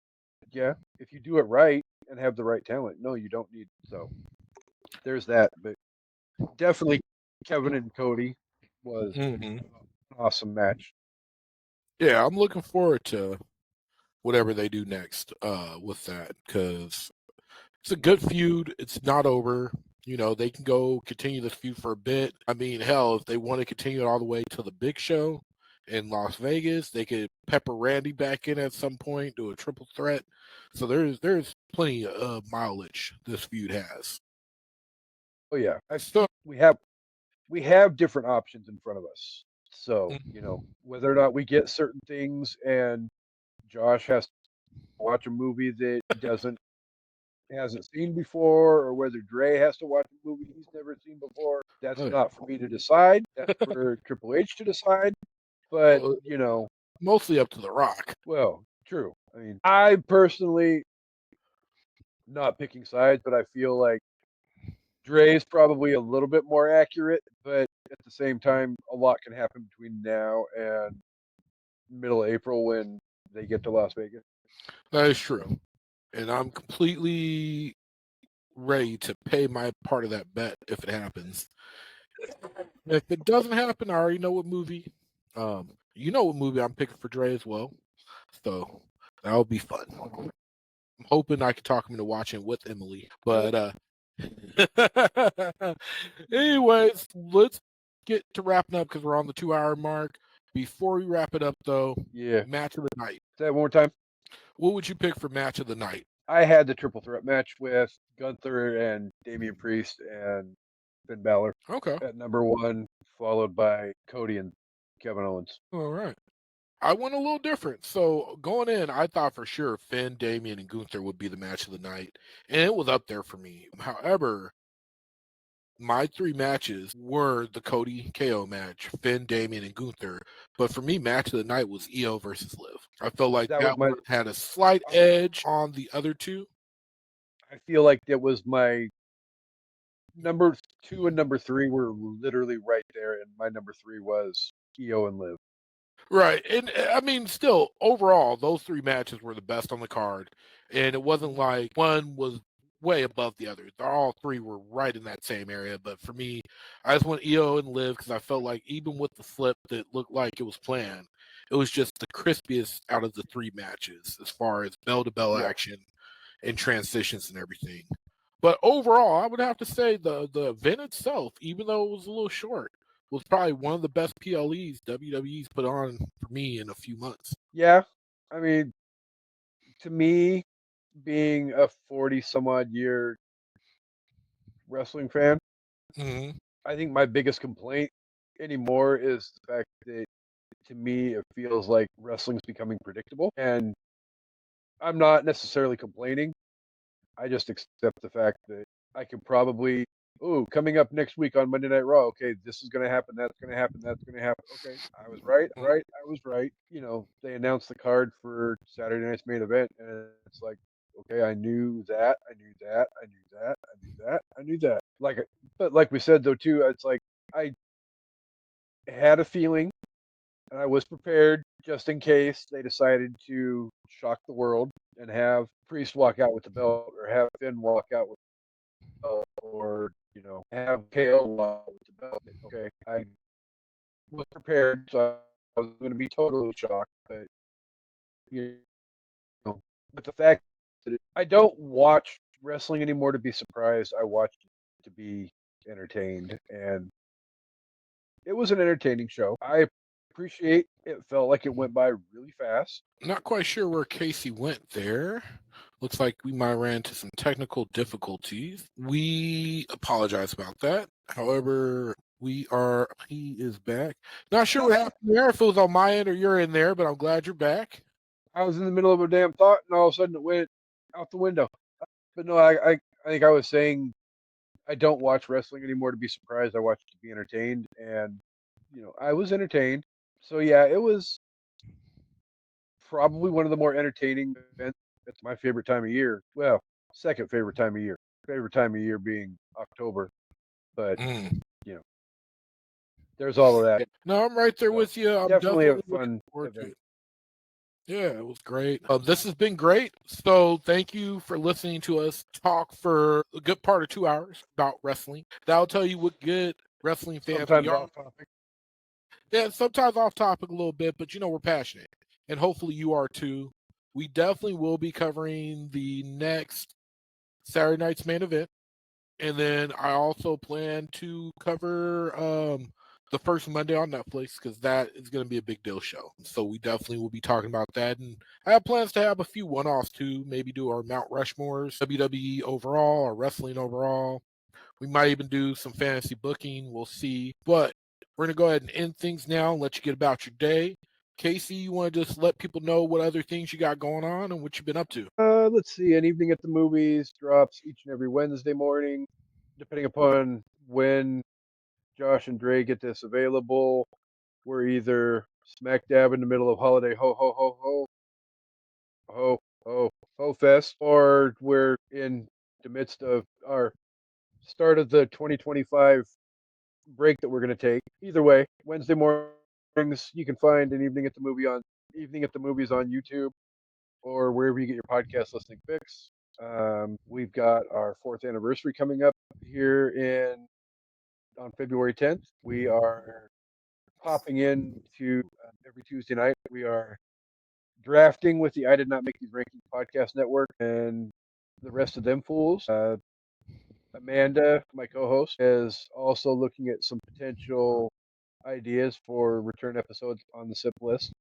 yeah, if you do it right and have the right talent, no, you don't need. So there's that. But definitely, Kevin and Cody was an awesome match. yeah. I'm looking forward to whatever they do next with that because it's a good feud. It's not over. You know, they can go continue this feud for a bit. I mean, hell, if they want to continue it all the way to the big show in Las Vegas, they could pepper Randy back in at some point, do a triple threat. So there's plenty of mileage this feud has. Oh yeah, So we have different options in front of us. So whether or not we get certain things, and Josh has to watch a movie that he hasn't seen before, or whether Dre has to watch a movie he's never seen before. That's oh, yeah. not for me to decide. That's for Triple H to decide. But Well, mostly up to The Rock. well, true. I mean, I personally not picking sides, but I feel like Dre is probably a little bit more accurate. But at the same time, a lot can happen between now and middle of April when they get to Las Vegas. That is true. And I'm completely ready to pay my part of that bet if it happens. If it doesn't happen, I already know what movie. You know what movie I'm picking for Dre as well. So that'll be fun. I'm hoping I can talk him into watching with Emily. But anyways, let's get to wrapping up because we're on the 2-hour mark. Before we wrap it up, though, Yeah. match of the night. Say that one more time. What would you pick for match of the night? I had the triple threat match with Gunther and Damian Priest and Finn Balor Okay. at number 1, followed by Cody and Kevin Owens. All right. I went a little different. So going in, I thought for sure Finn, Damian, and Gunther would be the match of the night. And it was up there for me. However, my 3 matches were the Cody KO match, Finn, Damian, and Gunther. But for me, match of the night was Io versus Liv. I felt like that one had a slight edge on the other 2. I feel like it was my number 2 and number 3 were literally right there, and my number 3 was Io and Liv. Right. And I mean, still, overall, those 3 matches were the best on the card. And it wasn't like one was way above the other. All 3 were right in that same area. But for me, I just went Io and Liv because I felt like even with the flip that looked like it was planned, it was just the crispiest out of the 3 matches as far as bell to bell action and transitions and everything. But overall, I would have to say the event itself, even though it was a little short, was probably one of the best PLEs WWE's put on for me in a few months. Yeah. I mean, to me, being a 40 some odd year wrestling fan, I think my biggest complaint anymore is the fact that to me it feels like wrestling's becoming predictable. And I'm not necessarily complaining. I just accept the fact that I can probably, coming up next week on Monday Night Raw, okay, this is going to happen, that's going to happen, that's going to happen. Okay, I was right, I was right. They announced the card for Saturday night's main event, and it's like, Okay, I knew that. I knew that. I knew that. I knew that. I knew that. But like we said though too, it's like I had a feeling, and I was prepared just in case they decided to shock the world and have Priest walk out with the belt, or have Finn walk out with the belt, or have KO walk out with the belt. Okay, I was prepared, so I was going to be totally shocked. But you but the fact that I don't watch wrestling anymore to be surprised. I watch it to be entertained, and it was an entertaining show. I appreciate it. Felt like it went by really fast. Not quite sure where Casey went there. Looks like we might ran into some technical difficulties. We apologize about that. However, he is back. Not sure what happened there, if it was on my end or your end there, but I'm glad you're back. I was in the middle of a damn thought, and all of a sudden it went out the window. But no, I think I was saying I don't watch wrestling anymore to be surprised. I watch it to be entertained, and I was entertained. So yeah, it was probably one of the more entertaining events. It's my favorite time of year. Well, second favorite time of year. Favorite time of year being October, but there's all of that. No, I'm right there with you. I'm Definitely a looking fun forward to event. it. Yeah, it was great. This has been great. So thank you for listening to us talk for a good part of 2 hours about wrestling. That'll tell you what good wrestling fans Sometimes we are. off topic. Yeah, sometimes off topic a little bit, but we're passionate. And hopefully you are too. We definitely will be covering the next Saturday night's main event. And then I also plan to cover the first Monday on Netflix, because that is going to be a big deal show. So we definitely will be talking about that. And I have plans to have a few one-offs too. Maybe do our Mount Rushmores, WWE overall, or wrestling overall. We might even do some fantasy booking. We'll see. But we're going to go ahead and end things now and let you get about your day. Casey, you want to just let people know what other things you got going on and what you've been up to? Let's see. An Evening at the Movies drops each and every Wednesday morning, depending upon when Josh and Dre get this available. We're either smack dab in the middle of holiday ho ho ho ho ho ho ho fest, or we're in the midst of our start of the 2025 break that we're going to take. Either way, Wednesday mornings you can find an Evening at the Movies on YouTube or wherever you get your podcast listening fix. We've got our 4th anniversary coming up here on February 10th. We are popping in to every Tuesday night. We are drafting with the I Did Not Make These Rankings podcast network and the rest of them fools. Amanda, my co-host, is also looking at some potential ideas for return episodes on the SIP list.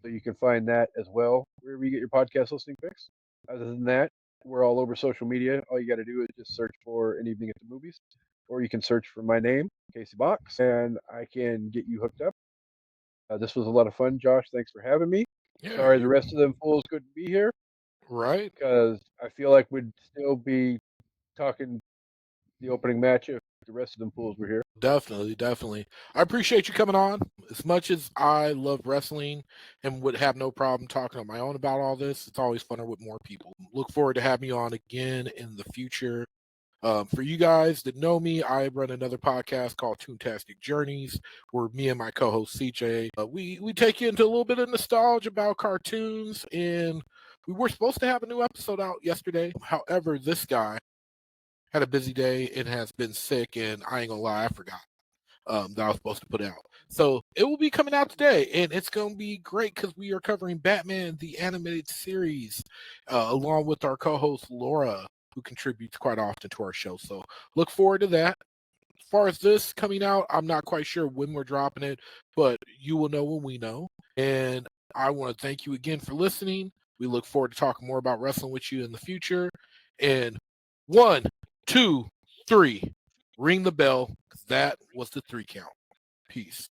So you can find that as well wherever you get your podcast listening fix. Other than that, we're all over social media. All you got to do is just search for An Evening at the Movies, or you can search for my name, Casey Box, and I can get you hooked up. This was a lot of fun, Josh. Thanks for having me. Yeah, Sorry the rest of them fools couldn't be here, right. because I feel like we'd still be talking the opening match if the rest of them fools were here. Definitely. I appreciate you coming on. As much as I love wrestling and would have no problem talking on my own about all this, it's always funner with more people. Look forward to having you on again in the future. For you guys that know me, I run another podcast called Toontastic Journeys, where me and my co-host CJ, we take you into a little bit of nostalgia about cartoons, and we were supposed to have a new episode out yesterday. However, this guy had a busy day and has been sick, and I ain't gonna lie, I forgot that I was supposed to put out. So it will be coming out today, and it's going to be great because we are covering Batman, the animated series, along with our co-host Laura, who contributes quite often to our show. So look forward to that. As far as this coming out, I'm not quite sure when we're dropping it, but you will know when we know. And I want to thank you again for listening. We look forward to talking more about wrestling with you in the future. And 1, 2, 3, ring the bell, because that was the 3 count. Peace.